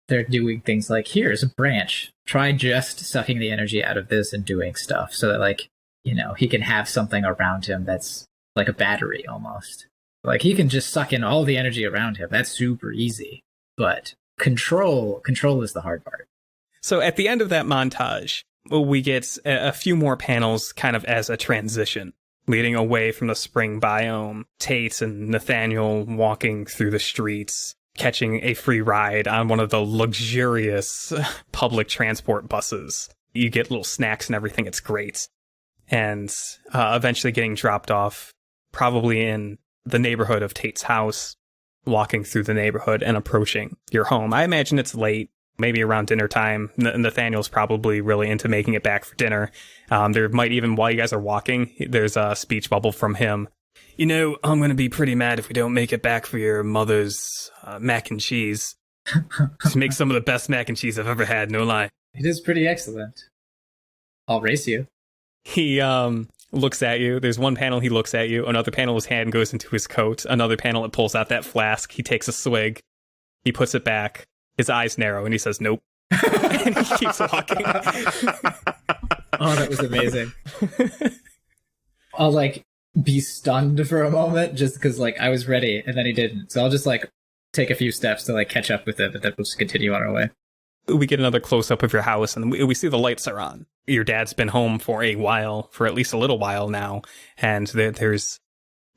they're doing things like, here's a branch. Try just sucking the energy out of this and doing stuff so that, like, you know, he can have something around him that's like a battery almost. Like, he can just suck in all the energy around him. That's super easy. But control is the hard part. So at the end of that montage, we get a few more panels kind of as a transition, leading away from the spring biome. Tate and Nathaniel walking through the streets, catching a free ride on one of the luxurious public transport buses. You get little snacks and everything. It's great. And eventually getting dropped off, probably in the neighborhood of Tate's house, walking through the neighborhood and approaching your home. I imagine it's late, maybe around dinner time. Nathaniel's probably really into making it back for dinner. There might even, while you guys are walking, there's a speech bubble from him. You know, I'm going to be pretty mad if we don't make it back for your mother's mac and cheese. She makes some of the best mac and cheese I've ever had, no lie. It is pretty excellent. I'll race you. He looks at you. There's one panel he looks at you. Another panel his hand goes into his coat. Another panel it pulls out that flask. He takes a swig. He puts it back. His eyes narrow and he says, nope. And he keeps walking. Oh, that was amazing. I'll be stunned for a moment just because I was ready and then he didn't. So I'll just take a few steps to catch up with it, but then we'll just continue on our way. We get another close-up of your house, and we see the lights are on. Your dad's been home for a while, for at least a little while now, and there's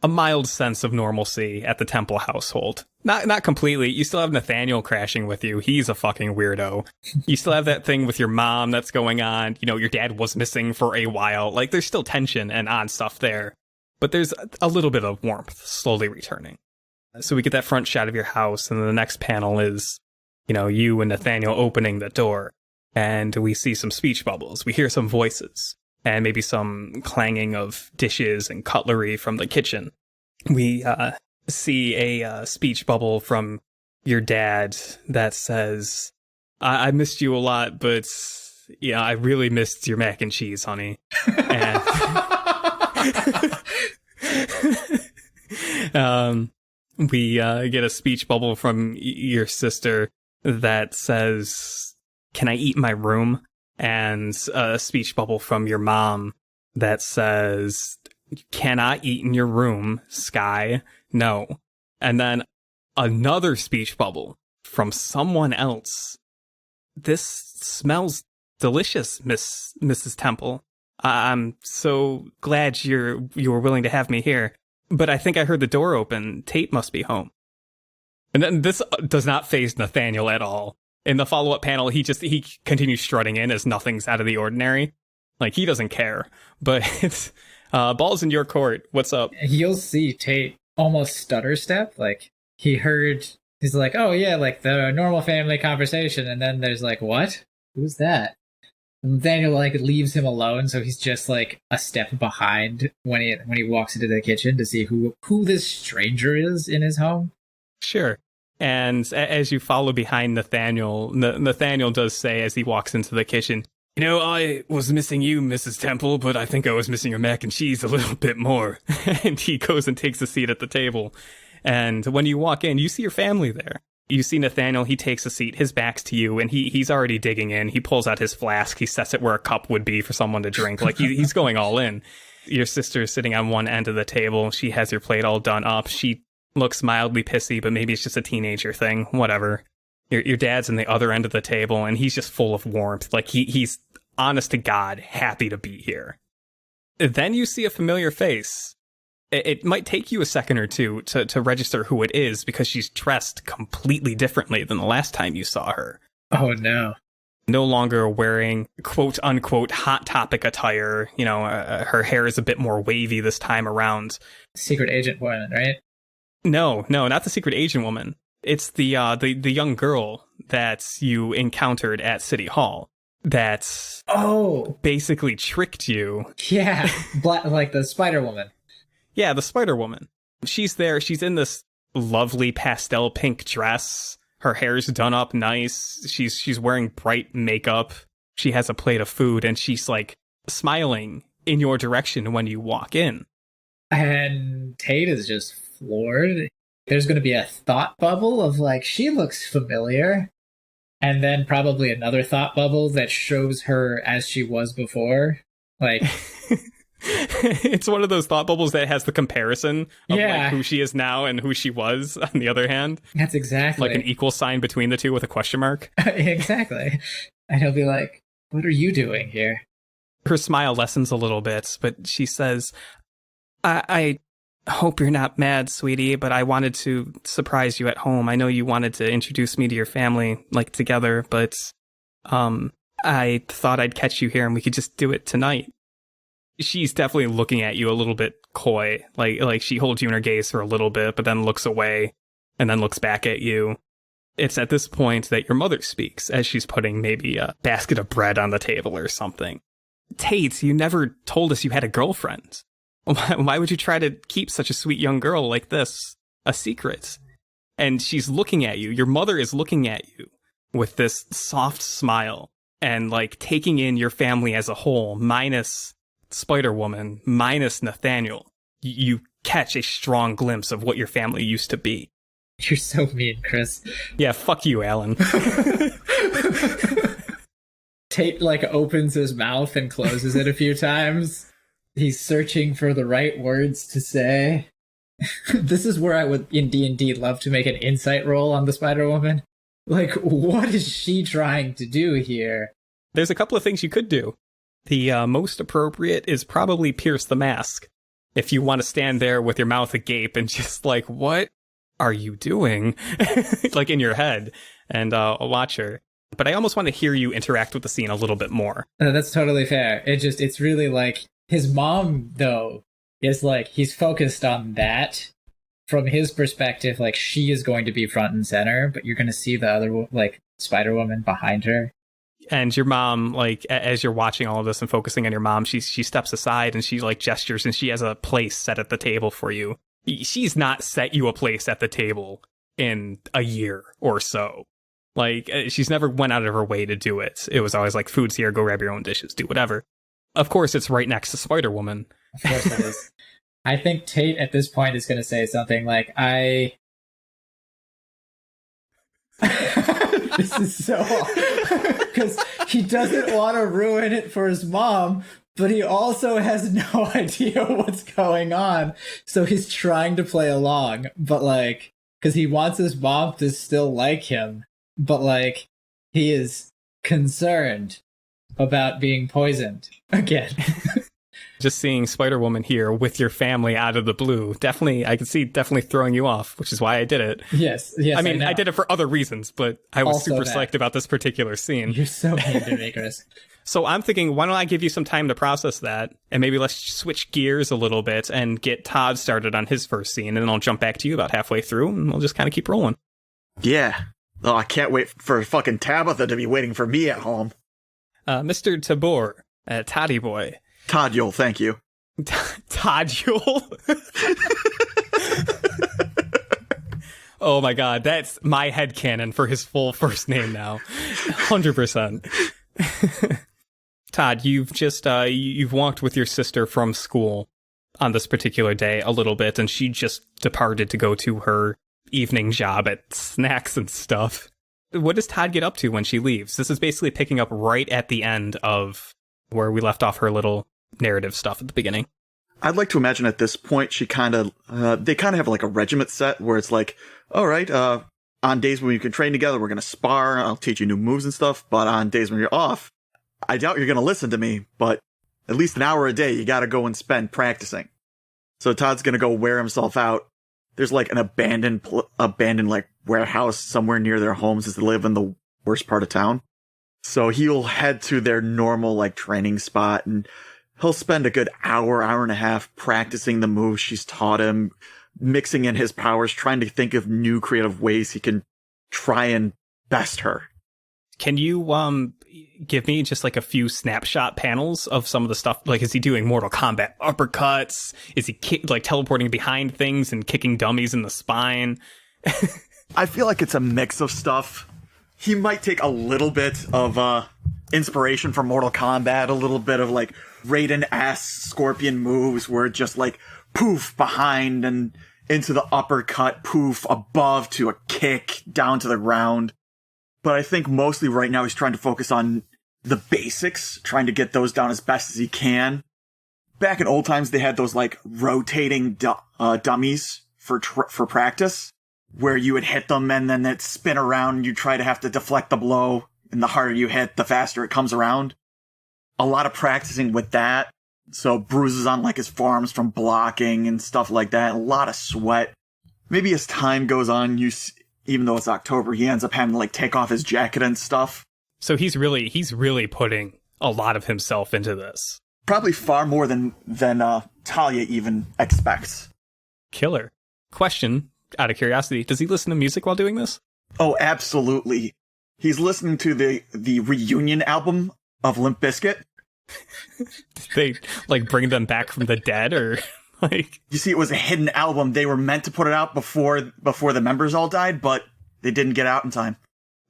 a mild sense of normalcy at the Temple household. Not completely. You still have Nathaniel crashing with you. He's a fucking weirdo. You still have that thing with your mom that's going on. You know, your dad was missing for a while. There's still tension and odd stuff there. But there's a little bit of warmth slowly returning. So we get that front shot of your house, and then the next panel is, you and Nathaniel opening the door, and we see some speech bubbles. We hear some voices, and maybe some clanging of dishes and cutlery from the kitchen. We see a speech bubble from your dad that says, I missed you a lot, but yeah, I really missed your mac and cheese, honey. And we get a speech bubble from your sister that says, can I eat in my room? And a speech bubble from your mom that says, you cannot eat in your room, Sky. No. And then another speech bubble from someone else. This smells delicious, Mrs. Temple. I'm so glad you were willing to have me here. But I think I heard the door open. Tate must be home. And then this does not faze Nathaniel at all. In the follow-up panel, he continues strutting in as nothing's out of the ordinary. He doesn't care. But it's ball's in your court. What's up? You'll see Tate almost stutter step. He's like, oh yeah, the normal family conversation. And then there's what? Who's that? And Nathaniel leaves him alone, so he's just a step behind when he walks into the kitchen to see who this stranger is in his home. Sure. And as you follow behind Nathaniel, Nathaniel does say as he walks into the kitchen, I was missing you, Mrs. Temple, but I think I was missing your mac and cheese a little bit more. And he goes and takes a seat at the table. And when you walk in, you see your family there. You see Nathaniel, he takes a seat, his back's to you, and he's already digging in. He pulls out his flask, he sets it where a cup would be for someone to drink. He's going all in. Your sister's sitting on one end of the table. She has your plate all done up. She looks mildly pissy, but maybe it's just a teenager thing. Whatever. Your dad's in the other end of the table, and he's just full of warmth. He's honest to God, happy to be here. Then you see a familiar face. It might take you a second or two to register who it is, because she's dressed completely differently than the last time you saw her. Oh, no. No longer wearing quote-unquote hot topic attire. Her hair is a bit more wavy this time around. Secret agent woman, right? No, not the secret agent woman. It's the young girl that you encountered at City Hall that basically tricked you. Yeah, the Spider Woman. Yeah, the Spider Woman. She's there. She's in this lovely pastel pink dress. Her hair's done up nice. She's wearing bright makeup. She has a plate of food, and she's smiling in your direction when you walk in. And Tate is just floored. There's going to be a thought bubble of she looks familiar. And then probably another thought bubble that shows her as she was before. It's one of those thought bubbles that has the comparison of like who she is now and who she was on the other hand. That's exactly. Like an equal sign between the two with a question mark. Exactly. And he'll be like, what are you doing here? Her smile lessens a little bit, but she says, I hope you're not mad, sweetie, but I wanted to surprise you at home. I know you wanted to introduce me to your family, like, together, but I thought I'd catch you here and we could just do it tonight. She's definitely looking at you a little bit coy. Like she holds you in her gaze for a little bit, but then looks away and then looks back at you. It's at this point that your mother speaks as she's putting maybe a basket of bread on the table or something. Tate, you never told us you had a girlfriend. Why would you try to keep such a sweet young girl like this a secret? And she's looking at you. Your mother is looking at you with this soft smile and like taking in your family as a whole, minus Spider-Woman, minus Nathaniel. You catch a strong glimpse of what your family used to be. You're so mean, Chris. Yeah, fuck you, Alan. Tate like opens his mouth and closes it a few times. He's searching for the right words to say. This is where I would, in D&D, love to make an insight roll on the Spider-Woman. Like, what is she trying to do here? There's a couple of things you could do. The most appropriate is probably pierce the mask. If you want to stand there with your mouth agape and just like, what are you doing? Like in your head, and watch her. But I almost want to hear you interact with the scene a little bit more. That's totally fair. It's really like, his mom, though, is like, he's focused on that. From his perspective, like, she is going to be front and center, but you're going to see the other, like, Spider-Woman behind her. And your mom, like, as you're watching all of this and focusing on your mom, she steps aside and she, like, gestures and she has a place set at the table for you. She's not set you a place at the table in a year or so. Like, she's never went out of her way to do it. It was always like, food's here, go grab your own dishes, do whatever. Of course, it's right next to Spider-Woman. Of course it is. I think Tate at this point is going to say something like, This is so because he doesn't want to ruin it for his mom, but he also has no idea what's going on. So he's trying to play along, but like, because he wants his mom to still like him, but like, he is concerned about being poisoned again. Just seeing Spider-Woman here with your family out of the blue, I could see throwing you off, which is why I did it. Yes. I mean, I did it for other reasons, but I was also super psyched about this particular scene. You're so mean to me, Chris. So I'm thinking, why don't I give you some time to process that, and maybe let's switch gears a little bit and get Todd started on his first scene, and then I'll jump back to you about halfway through, and we'll just kind of keep rolling. Yeah. Oh, I can't wait for fucking Tabitha to be waiting for me at home. Mr. Tabor, Toddy boy. Todd Yule, thank you. Todd Yule? Oh my god, that's my headcanon for his full first name now. 100%. Todd, you've just, you've walked with your sister from school on this particular day a little bit, and she just departed to go to her evening job at Snacks and stuff. What does Todd get up to when she leaves? This is basically picking up right at the end of where we left off her little narrative stuff at the beginning. I'd like to imagine at this point they kind of have like a regiment set where it's like, all right, on days when you can train together, we're going to spar. I'll teach you new moves and stuff. But on days when you're off, I doubt you're going to listen to me. But at least an hour a day, you got to go and spend practicing. So Todd's going to go wear himself out. There's like an abandoned like warehouse somewhere near their homes as they live in the worst part of town. So he'll head to their normal like training spot and he'll spend a good hour and a half practicing the moves she's taught him, mixing in his powers, trying to think of new creative ways he can try and best her. Can you give me just like a few snapshot panels of some of the stuff? Like, is he doing Mortal Kombat uppercuts? Is he like teleporting behind things and kicking dummies in the spine? I feel like it's a mix of stuff. He might take a little bit of inspiration from Mortal Kombat, a little bit of like Raiden-esque Scorpion moves where it just like poof behind and into the uppercut, poof above to a kick down to the ground. But I think mostly right now he's trying to focus on the basics, trying to get those down as best as he can. back in old times, they had those like rotating dummies for practice, where you would hit them and then it'd spin around and you try to have to deflect the blow. And the harder you hit, the faster it comes around. A lot of practicing with that. So bruises on like his forearms from blocking and stuff like that. A lot of sweat. Maybe as time goes on, even though it's October, he ends up having to like take off his jacket and stuff. So he's really putting a lot of himself into this. Probably far more than Talia even expects. Killer. Question, out of curiosity, does he listen to music while doing this? Oh, absolutely. He's listening to the reunion album of Limp Bizkit. Did they like bring them back from the dead, or like? You see, it was a hidden album. They were meant to put it out before the members all died, but they didn't get out in time.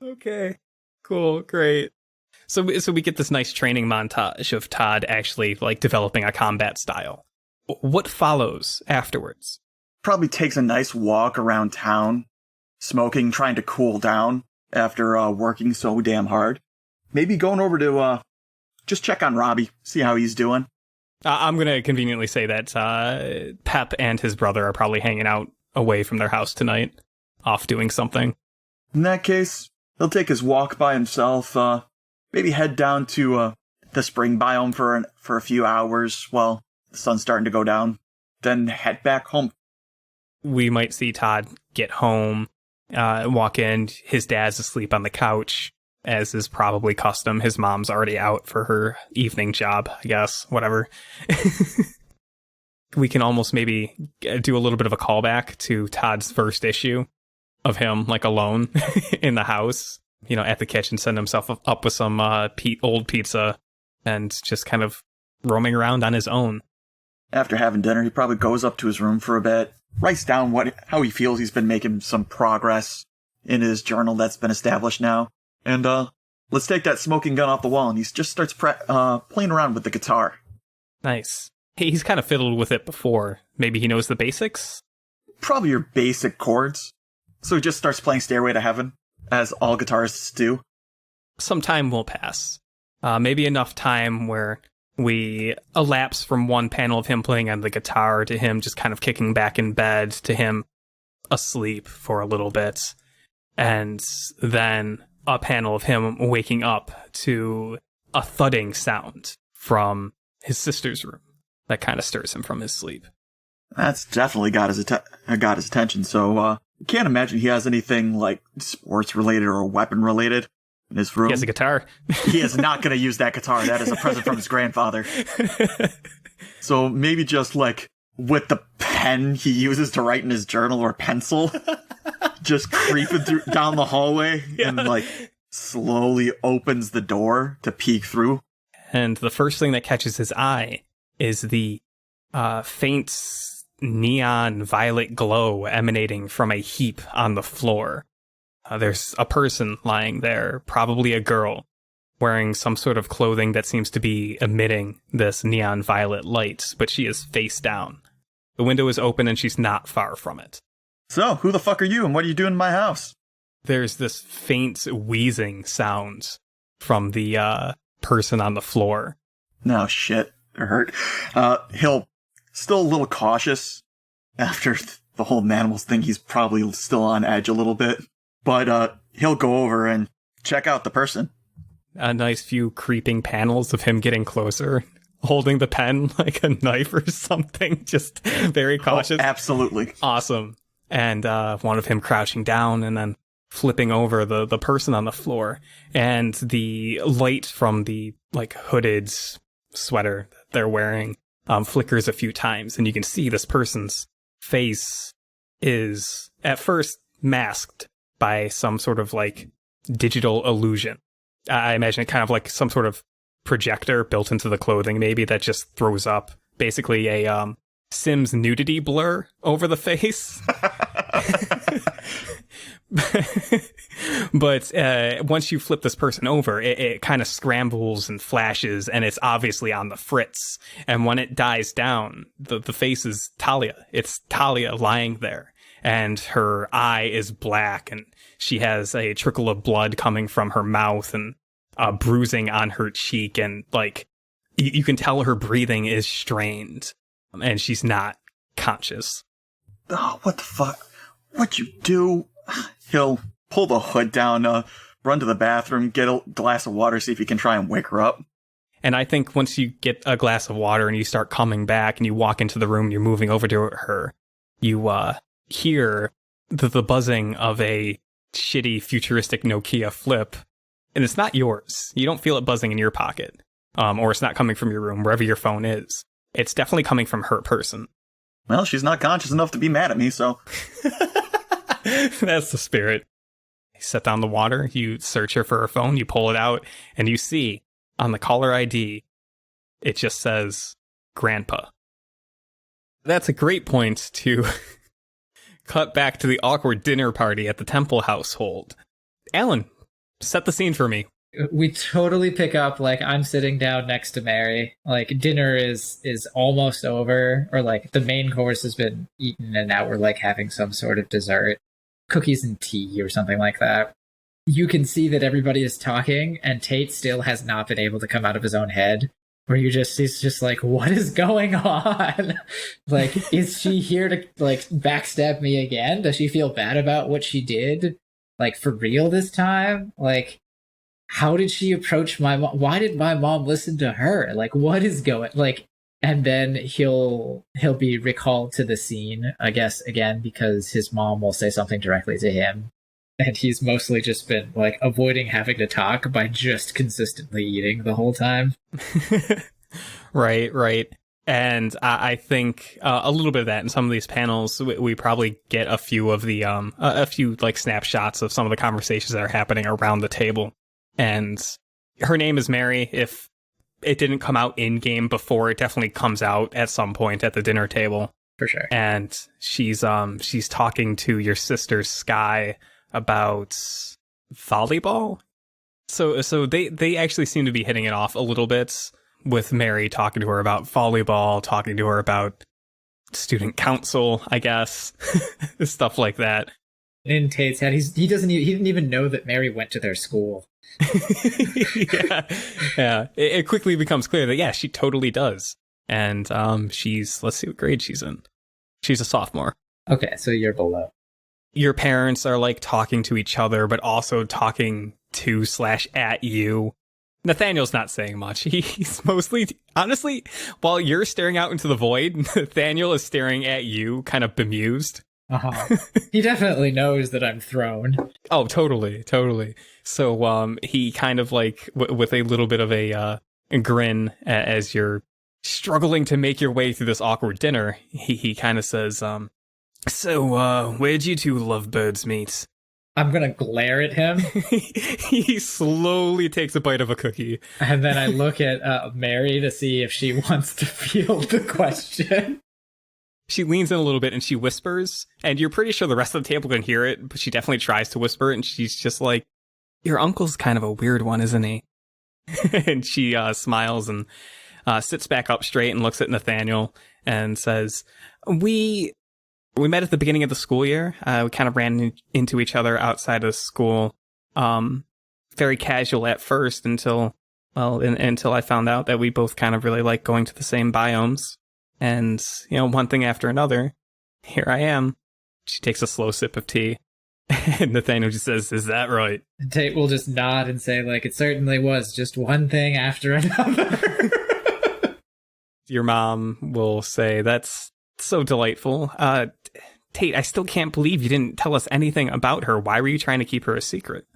Okay, cool, great. So we get this nice training montage of Todd actually like developing a combat style. What follows afterwards? Probably takes a nice walk around town, smoking, trying to cool down after working so damn hard. Maybe going over to just check on Robbie, see how he's doing. I'm going to conveniently say that Pep and his brother are probably hanging out away from their house tonight, off doing something. In that case, he'll take his walk by himself, maybe head down to the spring biome for a few hours while the sun's starting to go down, then head back home. We might see Todd get home, walk in, his dad's asleep on the couch, as is probably custom. His mom's already out for her evening job, I guess, whatever. We can almost maybe do a little bit of a callback to Todd's first issue of him, like, alone in the house, you know, at the kitchen, setting himself up with some old pizza and just kind of roaming around on his own. After having dinner, he probably goes up to his room for a bit, writes down how he feels he's been making some progress in his journal that's been established now. And let's take that smoking gun off the wall, and he just starts playing around with the guitar. Nice. Hey, he's kind of fiddled with it before. Maybe he knows the basics? Probably your basic chords. So he just starts playing Stairway to Heaven, as all guitarists do. Some time will pass. Maybe enough time where we elapse from one panel of him playing on the guitar to him just kind of kicking back in bed to him asleep for a little bit. And then a panel of him waking up to a thudding sound from his sister's room that kind of stirs him from his sleep. That's definitely got his attention. So can't imagine he has anything like sports related or weapon related in his room. He has a guitar. He is not going to use that guitar. That is a present from his grandfather. So maybe just like with the pen he uses to write in his journal or pencil, just creeping down the hallway and like slowly opens the door to peek through. And the first thing that catches his eye is the faint neon violet glow emanating from a heap on the floor. There's a person lying there, probably a girl, wearing some sort of clothing that seems to be emitting this neon violet light, but she is face down. The window is open and she's not far from it. So, who the fuck are you and what are you doing in my house? There's this faint wheezing sound from the person on the floor. No shit, it hurt. He'll still a little cautious after the whole Manimals thing. He's probably still on edge a little bit, but he'll go over and check out the person. A nice few creeping panels of him getting closer, holding the pen like a knife or something, just very cautious. Oh, absolutely. Awesome. And one of him crouching down and then flipping over the person on the floor. And the light from the like hooded sweater that they're wearing flickers a few times. And you can see this person's face is at first masked by some sort of like digital illusion. I imagine it kind of like some sort of projector built into the clothing, maybe, that just throws up basically a Sims nudity blur over the face. But once you flip this person over, it kind of scrambles and flashes, and it's obviously on the fritz. And when it dies down, the face is Talia. It's Talia lying there, and her eye is black, and she has a trickle of blood coming from her mouth and bruising on her cheek, and like you can tell her breathing is strained, and she's not conscious. Oh, what the fuck? What'd you do? He'll pull the hood down, run to the bathroom, get a glass of water, see if he can try and wake her up. And I think once you get a glass of water and you start coming back and you walk into the room, you're moving over to her, you hear the buzzing of a shitty futuristic Nokia flip. And it's not yours. You don't feel it buzzing in your pocket. Or it's not coming from your room, wherever your phone is. It's definitely coming from her person. Well, she's not conscious enough to be mad at me, so... That's the spirit. You set down the water, you search her for her phone, you pull it out, and you see on the caller ID, it just says, Grandpa. That's a great point to cut back to the awkward dinner party at the Temple household. Alan, set the scene for me. We totally pick up, like, I'm sitting down next to Mary. Like, dinner is almost over, or, like, the main course has been eaten, and now we're, like, having some sort of dessert. Cookies and tea or something like that. You can see that everybody is talking, and Tate still has not been able to come out of his own head. Where he's just like, what is going on? Like, is she here to, like, backstab me again? Does she feel bad about what she did? Like, for real this time? Like, how did she approach my mom? Why did my mom listen to her? Like, what is going, like, and then he'll be recalled to the scene, I guess, again, because his mom will say something directly to him. And he's mostly just been, like, avoiding having to talk by just consistently eating the whole time. Right. And I think a little bit of that in some of these panels, we probably get a few of the, a few, like, snapshots of some of the conversations that are happening around the table. And her name is Mary. If it didn't come out in-game before, it definitely comes out at some point at the dinner table. For sure. And she's talking to your sister, Sky, about volleyball. So they actually seem to be hitting it off a little bit, with Mary talking to her about volleyball, talking to her about student council, I guess, stuff like that. In Tate's head, he didn't even know that Mary went to their school. yeah. It quickly becomes clear that, yeah, she totally does. And let's see what grade she's in. She's a sophomore. Okay, so you're below. Your parents are, like, talking to each other, but also talking to / at you. Nathaniel's not saying much. He's mostly, honestly, while you're staring out into the void, Nathaniel is staring at you, kind of bemused. Uh-huh. He definitely knows that I'm thrown. Oh, totally. So, he kind of, like, with a little bit of a grin as you're struggling to make your way through this awkward dinner, he kind of says, so, where'd you two lovebirds meet? I'm gonna glare at him. He slowly takes a bite of a cookie. And then I look at Mary to see if she wants to field the question. She leans in a little bit and she whispers, and you're pretty sure the rest of the table can hear it, but she definitely tries to whisper it, and she's just like, your uncle's kind of a weird one, isn't he? And she smiles and sits back up straight and looks at Nathaniel and says, We met at the beginning of the school year. We kind of ran into each other outside of school. Very casual at first until I found out that we both kind of really like going to the same biomes. And, one thing after another, here I am. She takes a slow sip of tea. And Nathaniel just says, is that right? And Tate will just nod and say, like, it certainly was just one thing after another. Your mom will say, that's so delightful. Tate, I still can't believe you didn't tell us anything about her. Why were you trying to keep her a secret?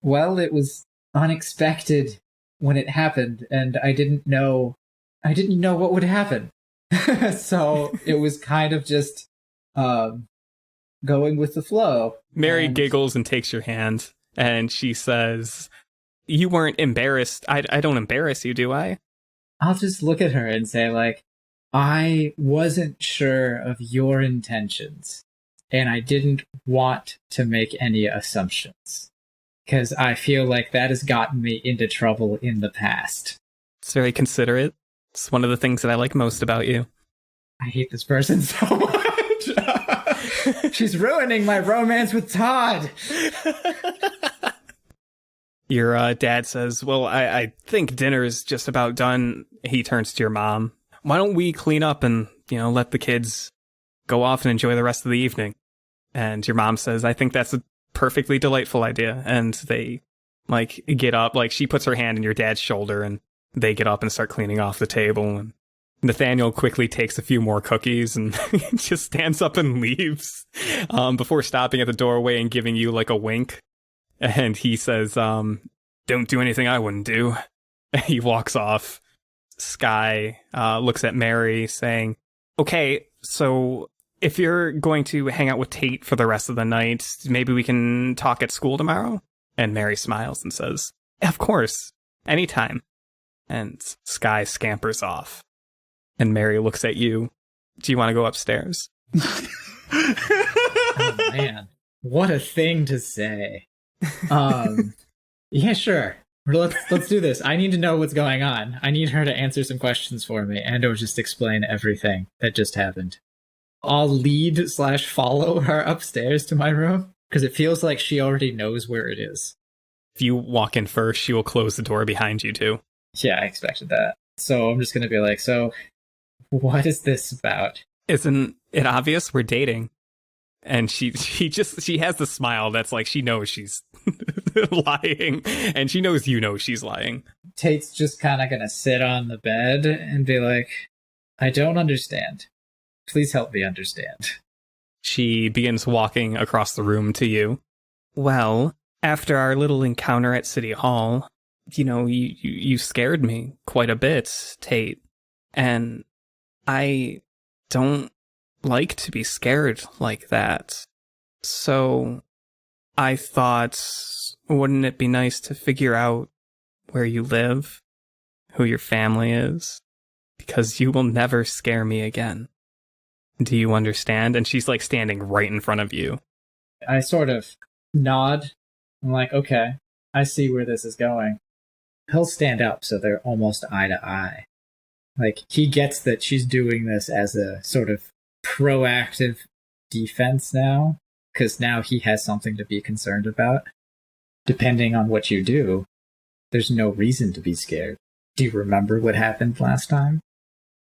Well, it was unexpected when it happened, and I didn't know what would happen. So it was kind of just going with the flow. Mary giggles and takes your hand, and she says, you weren't embarrassed. I don't embarrass you, do I? I'll just look at her and say, like, I wasn't sure of your intentions, and I didn't want to make any assumptions, because I feel like that has gotten me into trouble in the past. It's very considerate. It's one of the things that I like most about you. I hate this person so much. She's ruining my romance with Todd. Your dad says, well, I think dinner is just about done. He turns to your mom. Why don't we clean up and, let the kids go off and enjoy the rest of the evening? And your mom says, I think that's a perfectly delightful idea. And they, get up. She puts her hand in your dad's shoulder, and they get up and start cleaning off the table. And Nathaniel quickly takes a few more cookies and just stands up and leaves before stopping at the doorway and giving you, a wink. And he says, don't do anything I wouldn't do. He walks off. Sky looks at Mary saying, okay, so if you're going to hang out with Tate for the rest of the night, maybe we can talk at school tomorrow? And Mary smiles and says, of course, anytime. And Sky scampers off. And Mary looks at you. Do you want to go upstairs? Oh, man. What a thing to say. Yeah, sure. Let's do this. I need to know what's going on. I need her to answer some questions for me and/or just explain everything that just happened. I'll lead/follow her upstairs to my room because it feels like she already knows where it is. If you walk in first, she will close the door behind you too. Yeah, I expected that. So I'm just going to be like, so what is this about? Isn't it obvious we're dating? And she has the smile that's she knows she's lying, and she knows she's lying. Tate's just kind of going to sit on the bed and be like, I don't understand. Please help me understand. She begins walking across the room to you. Well, after our little encounter at City Hall, you scared me quite a bit, Tate. And I don't like to be scared like that. So I thought, wouldn't it be nice to figure out where you live, who your family is? Because you will never scare me again. Do you understand? And she's standing right in front of you. I sort of nod. I'm like, okay, I see where this is going. He'll stand up so they're almost eye to eye. He gets that she's doing this as a sort of proactive defense now, because now he has something to be concerned about. Depending on what you do, there's no reason to be scared. Do you remember what happened last time?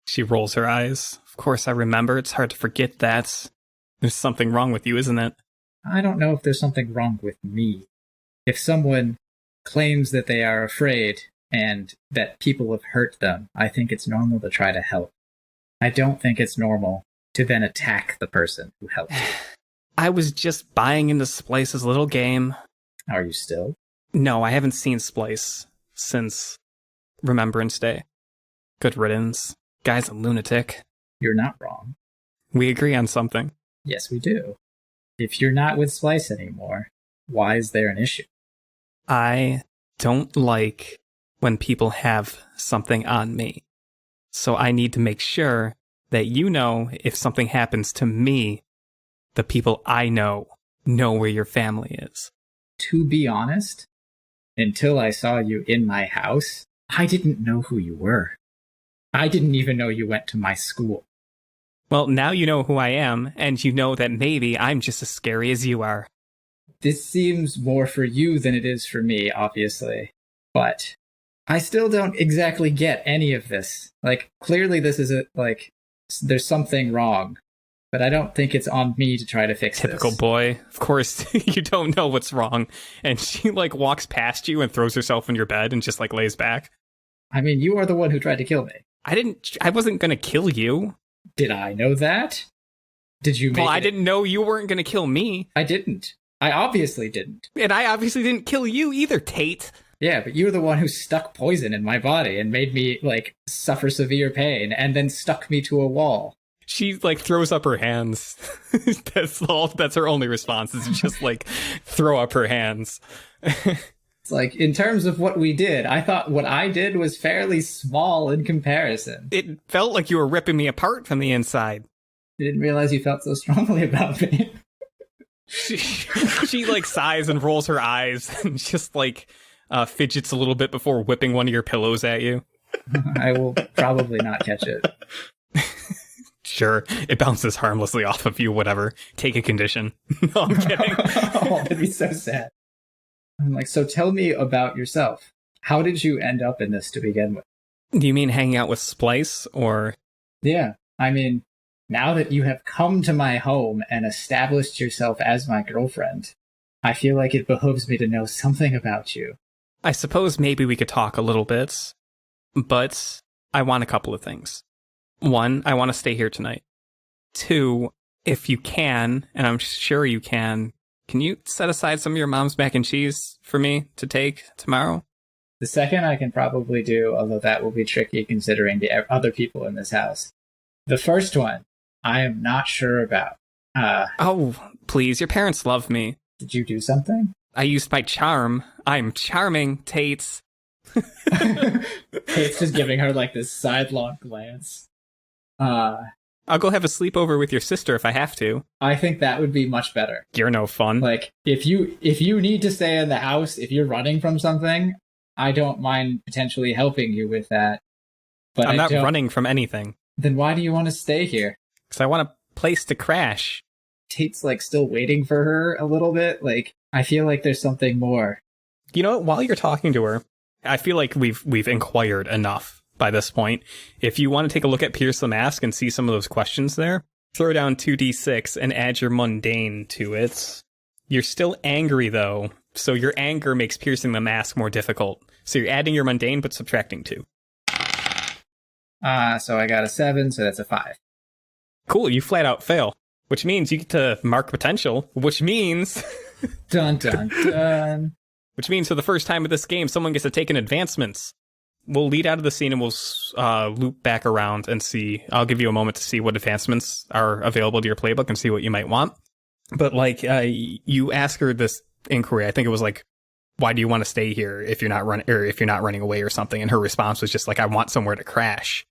She rolls her eyes. Of course I remember. It's hard to forget that. There's something wrong with you, isn't it? I don't know if there's something wrong with me. If someone claims that they are afraid and that people have hurt them, I think it's normal to try to help. I don't think it's normal to then attack the person who helped you. I was just buying into Splice's little game. Are you still? No, I haven't seen Splice since Remembrance Day. Good riddance. Guy's a lunatic. You're not wrong. We agree on something. Yes, we do. If you're not with Splice anymore, why is there an issue? I don't like when people have something on me. So I need to make sure that if something happens to me, the people I know where your family is. To be honest, until I saw you in my house, I didn't know who you were. I didn't even know you went to my school. Well, now you know who I am, and you know that maybe I'm just as scary as you are. This seems more for you than it is for me, obviously. But I still don't exactly get any of this. Clearly this is there's something wrong. But I don't think it's on me to try to fix this. Typical boy. Of course, you don't know what's wrong. And she, walks past you and throws herself in your bed and just, lays back. I mean, you are the one who tried to kill me. I wasn't gonna kill you. Did I know that? Did you make I didn't know you weren't gonna kill me. I didn't. I obviously didn't. And I obviously didn't kill you either, Tate. Yeah, but you were the one who stuck poison in my body and made me, suffer severe pain and then stuck me to a wall. She, throws up her hands. That's her only response, is just, throw up her hands. It's in terms of what we did, I thought what I did was fairly small in comparison. It felt like you were ripping me apart from the inside. I didn't realize you felt so strongly about me. She sighs and rolls her eyes and just, fidgets a little bit before whipping one of your pillows at you. I will probably not catch it. Sure, it bounces harmlessly off of you, whatever. Take a condition. No, I'm kidding. Oh, that'd be so sad. I'm like, so tell me about yourself. How did you end up in this to begin with? Do you mean hanging out with Splice, or? Yeah, I mean, now that you have come to my home and established yourself as my girlfriend, I feel like it behooves me to know something about you. I suppose maybe we could talk a little bit, but I want a couple of things. One, I want to stay here tonight. Two, if you can, and I'm sure you can you set aside some of your mom's mac and cheese for me to take tomorrow? The second I can probably do, although that will be tricky considering the other people in this house. The first one, I am not sure about. Oh, please, your parents love me. Did you do something? I used my charm. I'm charming, Tate's. Tate's just giving her like this sidelong glance. I'll go have a sleepover with your sister if I have to. I think that would be much better. You're no fun. Like, if you need to stay in the house, if you're running from something, I don't mind potentially helping you with that. But I'm not running from anything. Then why do you want to stay here? Because I want a place to crash. Tate's like still waiting for her a little bit. Like, I feel like there's something more. You know what? While you're talking to her, I feel like we've inquired enough by this point. If you want to take a look at Pierce the Mask and see some of those questions there, throw down 2d6 and add your mundane to it. You're still angry, though, so your anger makes piercing the mask more difficult. So you're adding your mundane, but subtracting 2. So I got a 7, so that's a 5. Cool, you flat out fail. Which means you get to mark potential, which means... Dun, dun, dun. Which means for the first time with this game, someone gets to take an advancements. We'll lead out of the scene and we'll loop back around and see. I'll give you a moment to see what advancements are available to your playbook and see what you might want. But like, you ask her this inquiry. I think it was like, why do you want to stay here if you're not running away or something? And her response was just like, I want somewhere to crash.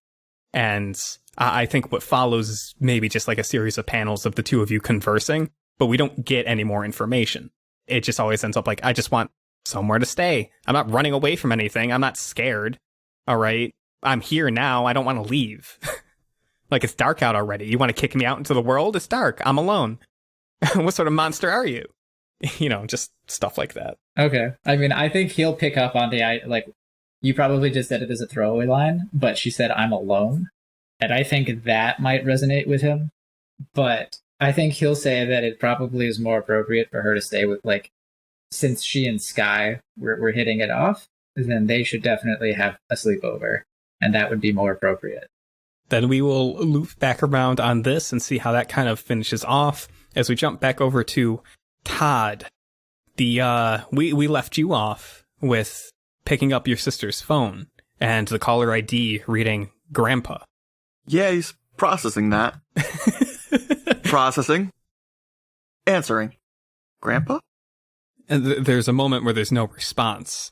And I think what follows is maybe just like a series of panels of the two of you conversing, but we don't get any more information. It just always ends up like, I just want somewhere to stay. I'm not running away from anything. I'm not scared. All right. I'm here now. I don't want to leave. Like, it's dark out already. You want to kick me out into the world? It's dark. I'm alone. What sort of monster are you? You know, just stuff like that. Okay. I mean, I think he'll pick up on the, like, you probably just said it as a throwaway line, but she said, I'm alone. And I think that might resonate with him. But I think he'll say that it probably is more appropriate for her to stay with, like, since she and Sky were hitting it off, then they should definitely have a sleepover. And that would be more appropriate. Then we will loop back around on this and see how that kind of finishes off as we jump back over to Todd. We left you off with picking up your sister's phone and the caller ID reading Grandpa. Yeah, he's processing that. Processing. Answering. Grandpa? And there's a moment where there's no response.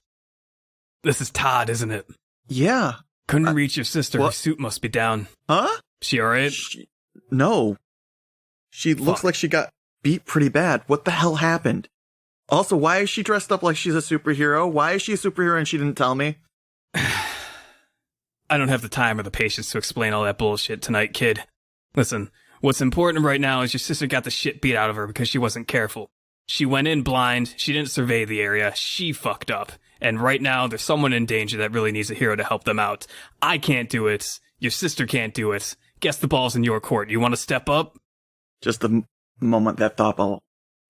This is Todd, isn't it? Yeah. Couldn't reach your sister. Her suit must be down. Huh? She alright? No. She looks like she got beat pretty bad. What the hell happened? Also, why is she dressed up like she's a superhero? Why is she a superhero and she didn't tell me? I don't have the time or the patience to explain all that bullshit tonight, kid. Listen, what's important right now is your sister got the shit beat out of her because she wasn't careful. She went in blind, she didn't survey the area, she fucked up. And right now, there's someone in danger that really needs a hero to help them out. I can't do it. Your sister can't do it. Guess the ball's in your court. You want to step up? Just the moment that thought bubble.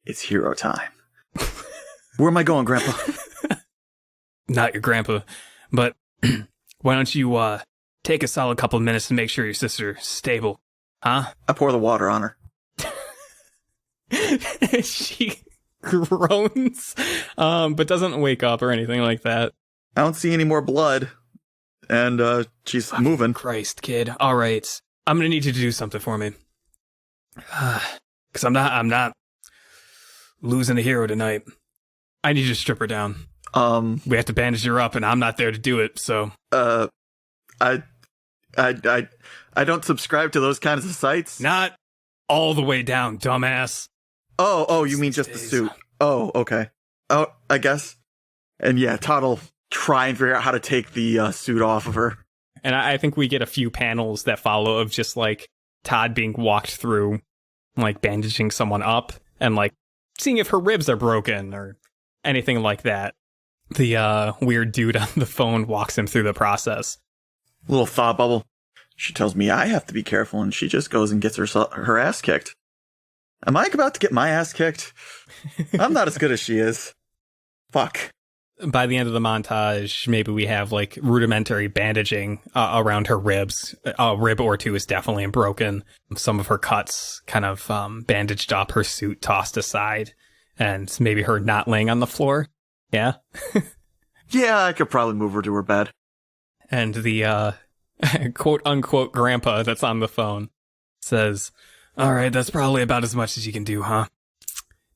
It's hero time. Where am I going, Grandpa? Not your grandpa, but why don't you take a solid couple of minutes to make sure your sister's stable, huh? I pour the water on her. She groans, but doesn't wake up or anything like that. I don't see any more blood, and she's moving. Christ, kid. All right, I'm gonna need you to do something for me, because I'm not losing a hero tonight. I need you to strip her down. We have to bandage her up, and I'm not there to do it. So, I don't subscribe to those kinds of sites. Not all the way down, dumbass. Oh, you mean just the suit? Oh, okay. Oh, I guess. And yeah, Todd will try and figure out how to take the suit off of her. And I think we get a few panels that follow of just like Todd being walked through, like bandaging someone up and like seeing if her ribs are broken or anything like that. The weird dude on the phone walks him through the process. Little thought bubble. She tells me I have to be careful, and she just goes and gets her ass kicked. Am I about to get my ass kicked? I'm not as good as she is. Fuck. By the end of the montage, maybe we have like rudimentary bandaging around her ribs. A rib or two is definitely broken. Some of her cuts kind of bandaged up, her suit tossed aside, and maybe her not laying on the floor. Yeah? Yeah, I could probably move her to her bed. And the quote-unquote grandpa that's on the phone says, "All right, that's probably about as much as you can do, huh?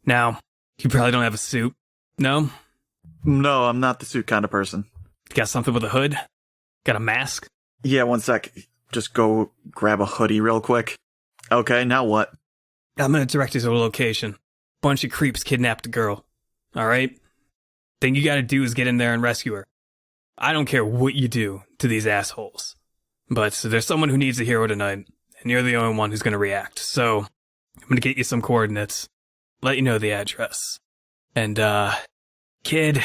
Now, you probably don't have a suit, no? No, I'm not the suit kind of person. Got something with a hood? Got a mask?" Yeah, one sec. Just go grab a hoodie real quick. Okay, now what? "I'm gonna direct you to a location. Bunch of creeps kidnapped a girl. All right? Thing you gotta do is get in there and rescue her. I don't care what you do to these assholes. But there's someone who needs a hero tonight, and you're the only one who's gonna react. So, I'm gonna get you some coordinates, let you know the address. And, kid,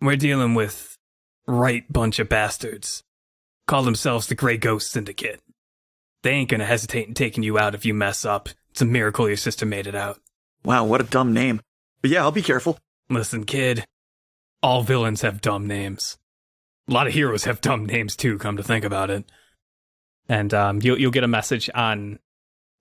we're dealing with right bunch of bastards. Call themselves the Grey Ghost Syndicate. They ain't gonna hesitate in taking you out if you mess up. It's a miracle your sister made it out." Wow, what a dumb name. But yeah, I'll be careful. "Listen, kid, all villains have dumb names. A lot of heroes have dumb names too, come to think about it." And you'll get a message on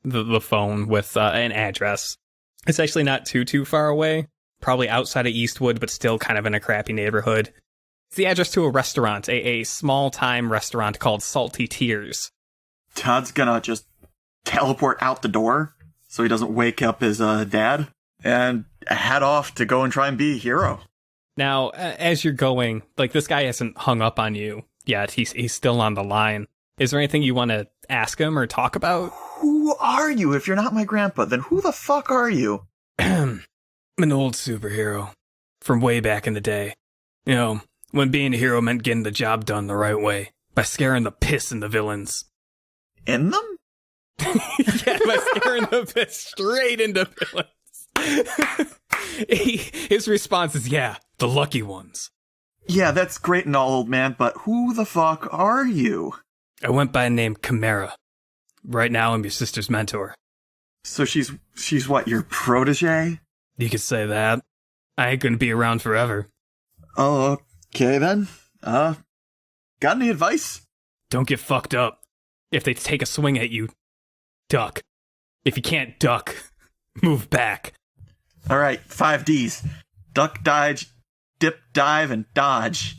the phone with an address. It's actually not too far away. Probably outside of Eastwood, but still kind of in a crappy neighborhood. It's the address to a restaurant, a small-time restaurant called Salty Tears. Todd's gonna just teleport out the door so he doesn't wake up his dad and head off to go and try and be a hero. Now, as you're going, like, this guy hasn't hung up on you yet. He's still on the line. Is there anything you want to ask him or talk about? Who are you? If you're not my grandpa, then who the fuck are you? I'm an old superhero from way back in the day. You know, when being a hero meant getting the job done the right way, by scaring the piss in the villains. In them? Yeah, by scaring the piss straight into villains. His response is, yeah, the lucky ones. Yeah, that's great and all, old man, but who the fuck are you? I went by the name Chimera. Right now, I'm your sister's mentor. So she's what, your protege? You could say that. I ain't gonna be around forever. Oh, okay then. Got any advice? Don't get fucked up. If they take a swing at you, duck. If you can't duck, move back. Alright, 5 Ds. Duck, dodge, dip, dive, and dodge.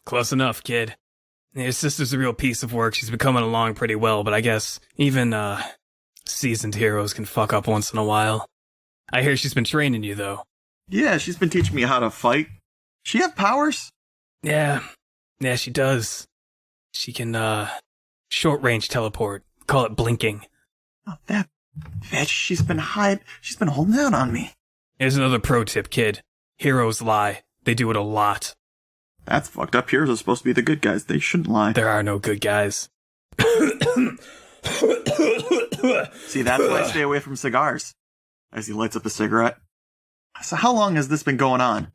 Close enough, kid. Your sister's a real piece of work. She's been coming along pretty well, but I guess even, seasoned heroes can fuck up once in a while. I hear she's been training you, though. Yeah, she's been teaching me how to fight. She have powers? Yeah, she does. She can, short-range teleport. Call it blinking. Oh, that bitch, she's been holding out on me. Here's another pro tip, kid. Heroes lie. They do it a lot. That's fucked up. Heroes are supposed to be the good guys. They shouldn't lie. There are no good guys. See, that's why I stay away from cigars. As he lights up a cigarette. So how long has this been going on?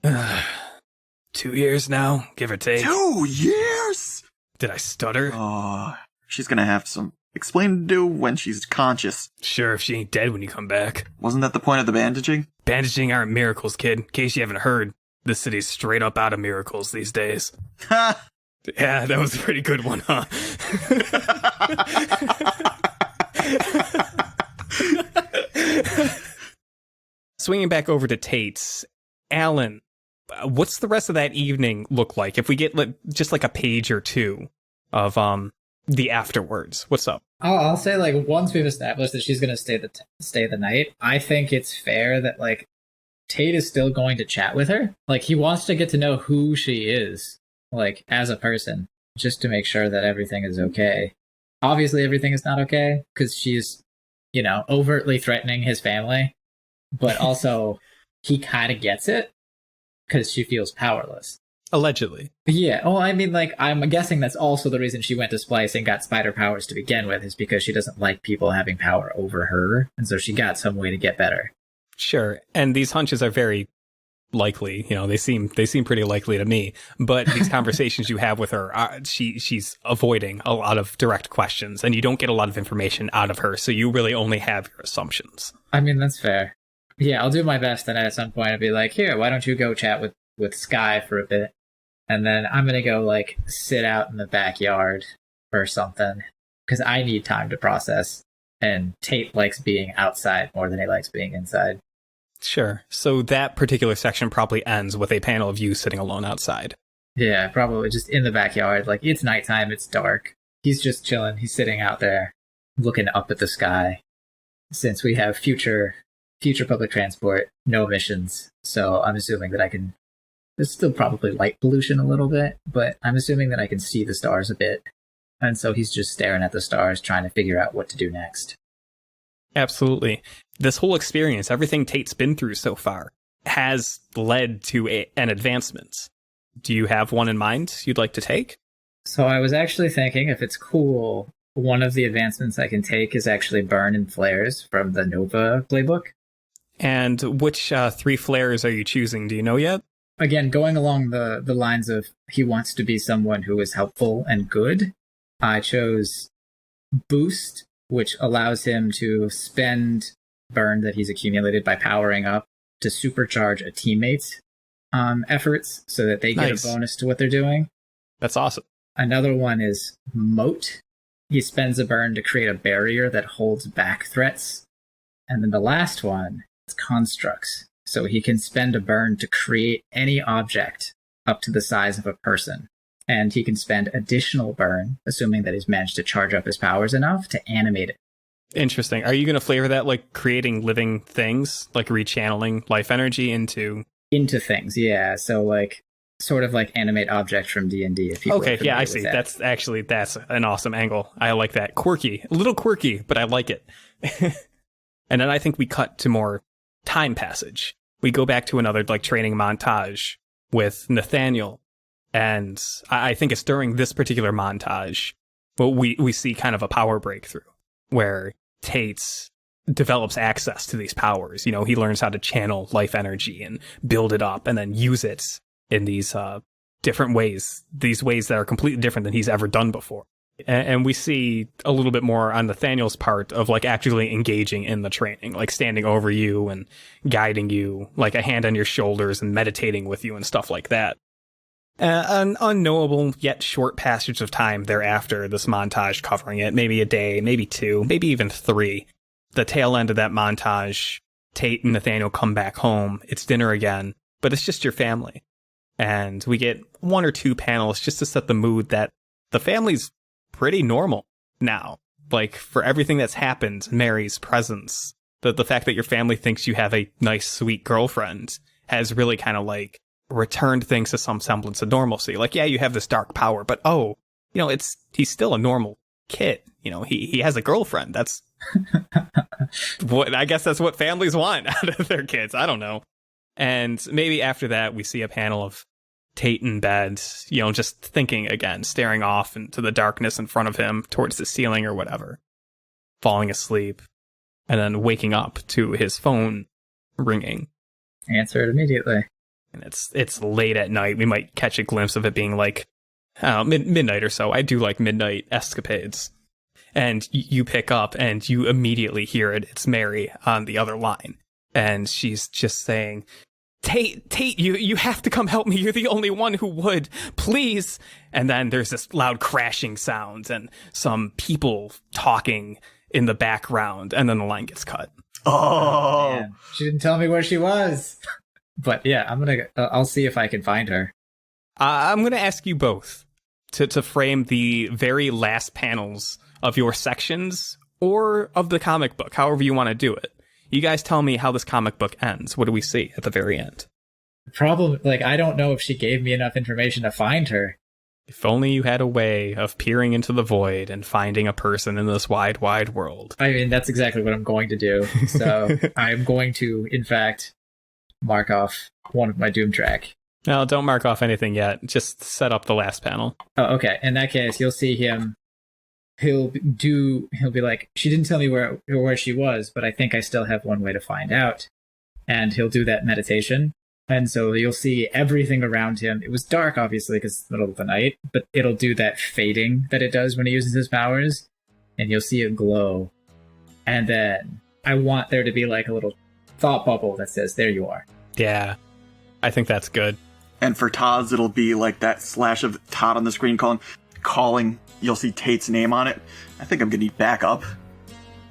2 years now, give or take. 2 years? Did I stutter? Oh, she's gonna have some explaining to do when she's conscious. Sure, if she ain't dead when you come back. Wasn't that the point of the bandaging? Bandaging aren't miracles, kid. In case you haven't heard, this city's straight up out of miracles these days. Ha! Yeah, that was a pretty good one, huh? Swinging back over to Tate's, Alan, what's the rest of that evening look like? If we get just like a page or two of the afterwards, what's up? I'll say, like, once we've established that she's going to stay the night, I think it's fair that, like, Tate is still going to chat with her. Like, he wants to get to know who she is, like, as a person, just to make sure that everything is okay. Obviously, everything is not okay, because she's, you know, overtly threatening his family, but also he kind of gets it, because she feels powerless. Allegedly. Yeah, well, I mean, like, I'm guessing that's also the reason she went to Splice and got spider powers to begin with, is because she doesn't like people having power over her, and so she got some way to get better. Sure, and these hunches are very likely. You know, they seem pretty likely to me. But these conversations you have with her, she's avoiding a lot of direct questions, and you don't get a lot of information out of her. So you really only have your assumptions. I mean, that's fair. Yeah, I'll do my best. And at some point, I'll be like, here, why don't you go chat with Sky for a bit? And then I'm going to go like sit out in the backyard or something because I need time to process. And Tate likes being outside more than he likes being inside. Sure. So that particular section probably ends with a panel of you sitting alone outside. Yeah, probably just in the backyard. Like, it's nighttime, it's dark. He's just chilling. He's sitting out there looking up at the sky. Since we have future public transport, no emissions. So I'm assuming that I can... There's still probably light pollution a little bit, but I'm assuming that I can see the stars a bit. And so he's just staring at the stars, trying to figure out what to do next. Absolutely. This whole experience, everything Tate's been through so far, has led to an advancement. Do you have one in mind you'd like to take? So I was actually thinking, if it's cool, one of the advancements I can take is actually burn and flares from the Nova playbook. And which 3 flares are you choosing? Do you know yet? Again, going along the lines of he wants to be someone who is helpful and good, I chose Boost, which allows him to spend burn that he's accumulated by powering up to supercharge a teammate's efforts so that they get a bonus to what they're doing. That's awesome. Another one is Moat. He spends a burn to create a barrier that holds back threats. And then the last one is Constructs. So he can spend a burn to create any object up to the size of a person. And he can spend additional burn, assuming that he's managed to charge up his powers enough to animate it. Interesting. Are you going to flavor that like creating living things, like rechanneling life energy into things? Yeah. So like sort of like animate object from D&D. Okay. Yeah, I see. That's an awesome angle. I like that. Quirky, a little quirky, but I like it. And then I think we cut to more time passage. We go back to another like training montage with Nathaniel. And I think it's during this particular montage we see kind of a power breakthrough where Tate develops access to these powers. You know, he learns how to channel life energy and build it up and then use it in these different ways, these ways that are completely different than he's ever done before. And we see a little bit more on Nathaniel's part of like actually engaging in the training, like standing over you and guiding you, like a hand on your shoulders and meditating with you and stuff like that. An unknowable yet short passage of time thereafter, this montage covering it, maybe a day, maybe 2, maybe even 3. The tail end of that montage, Tate and Nathaniel come back home. It's dinner again, but it's just your family. And we get 1 or 2 panels just to set the mood that the family's pretty normal now. Like, for everything that's happened, Mary's presence, the fact that your family thinks you have a nice, sweet girlfriend has really kind of like returned things to some semblance of normalcy. Like, yeah, you have this dark power, but he's still a normal kid. You know, he has a girlfriend. That's what I guess that's what families want out of their kids. I don't know. And maybe after that, we see a panel of Tate in bed, you know, just thinking again, staring off into the darkness in front of him towards the ceiling or whatever, falling asleep, and then waking up to his phone ringing. Answer it immediately. And it's late at night. We might catch a glimpse of it being like midnight or so. I do like midnight escapades. And you pick up and you immediately hear it. It's Mary on the other line. And she's just saying, Tate, you have to come help me. You're the only one who would. Please. And then there's this loud crashing sound and some people talking in the background. And then the line gets cut. Oh, man. She didn't tell me where she was. But yeah, I'll see if I can find her. I'm going to ask you both to frame the very last panels of your sections or of the comic book, however you want to do it. You guys tell me how this comic book ends. What do we see at the very end? The problem, like, I don't know if she gave me enough information to find her. If only you had a way of peering into the void and finding a person in this wide, wide world. I mean, that's exactly what I'm going to do. So I'm going to, in fact, mark off one of my Doom track. No, don't mark off anything yet. Just set up the last panel. Oh, okay. In that case, you'll see him. He'll be like, she didn't tell me where she was, but I think I still have one way to find out. And he'll do that meditation. And so you'll see everything around him. It was dark, obviously, because it's the middle of the night, but it'll do that fading that it does when he uses his powers, and you'll see it glow. And then I want there to be like a little thought bubble that says, there you are. Yeah, I think that's good. And for Todd's, it'll be like that slash of Todd on the screen calling. You'll see Tate's name on it. I think I'm going to need backup.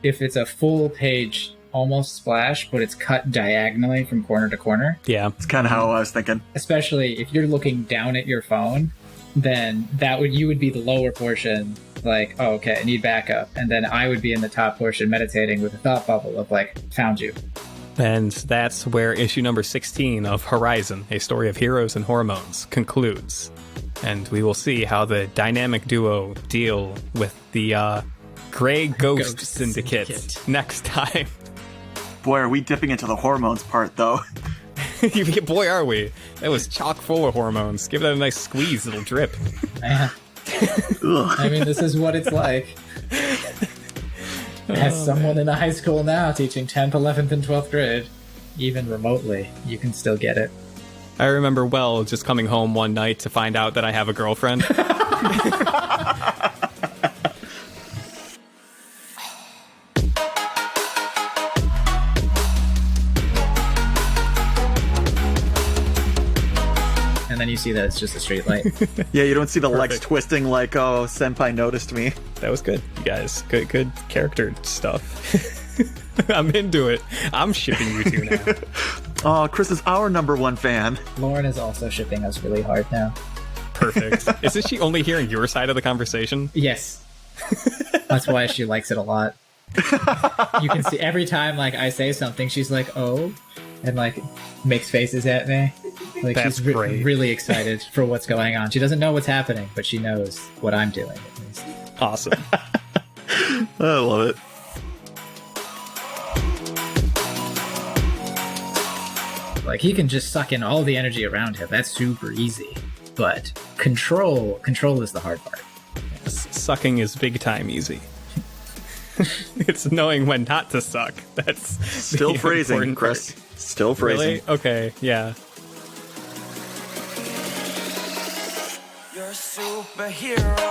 If it's a full page almost splash, but it's cut diagonally from corner to corner. Yeah. It's kind of how I was thinking. Especially if you're looking down at your phone, then you would be the lower portion, like, oh, okay, I need backup. And then I would be in the top portion meditating with a thought bubble of like, found you. And that's where issue number 16 of Horizon, A Story of Heroes and Hormones, concludes. And we will see how the dynamic duo deal with the Grey Ghost Syndicate next time. Boy, are we dipping into the hormones part, though. Boy, are we. That was chock full of hormones. Give that a nice squeeze, it'll drip. I mean, this is what it's like. As someone in the high school now teaching 10th, 11th, and 12th grade, even remotely, you can still get it. I remember well just coming home one night to find out that I have a girlfriend. And then you see that it's just a straight light. Yeah, you don't see the legs twisting like, oh, Senpai noticed me. That was good, you guys. Good character stuff. I'm into it. I'm shipping you two now. Oh, Chris is our #1 fan. Lauren is also shipping us really hard now. Perfect. Isn't she only hearing your side of the conversation? Yes. That's why she likes it a lot. You can see every time like I say something, she's like, oh, and like makes faces at me. Like That's she's great. Really excited for what's going on. She doesn't know what's happening, but she knows what I'm doing at least. Awesome. I love it. Like he can just suck in all the energy around him. That's super easy. But control is the hard part. Sucking is big time easy. It's knowing when not to suck. That's still phrasing, Chris. Still phrasing. Really? Okay, yeah. You're a superhero.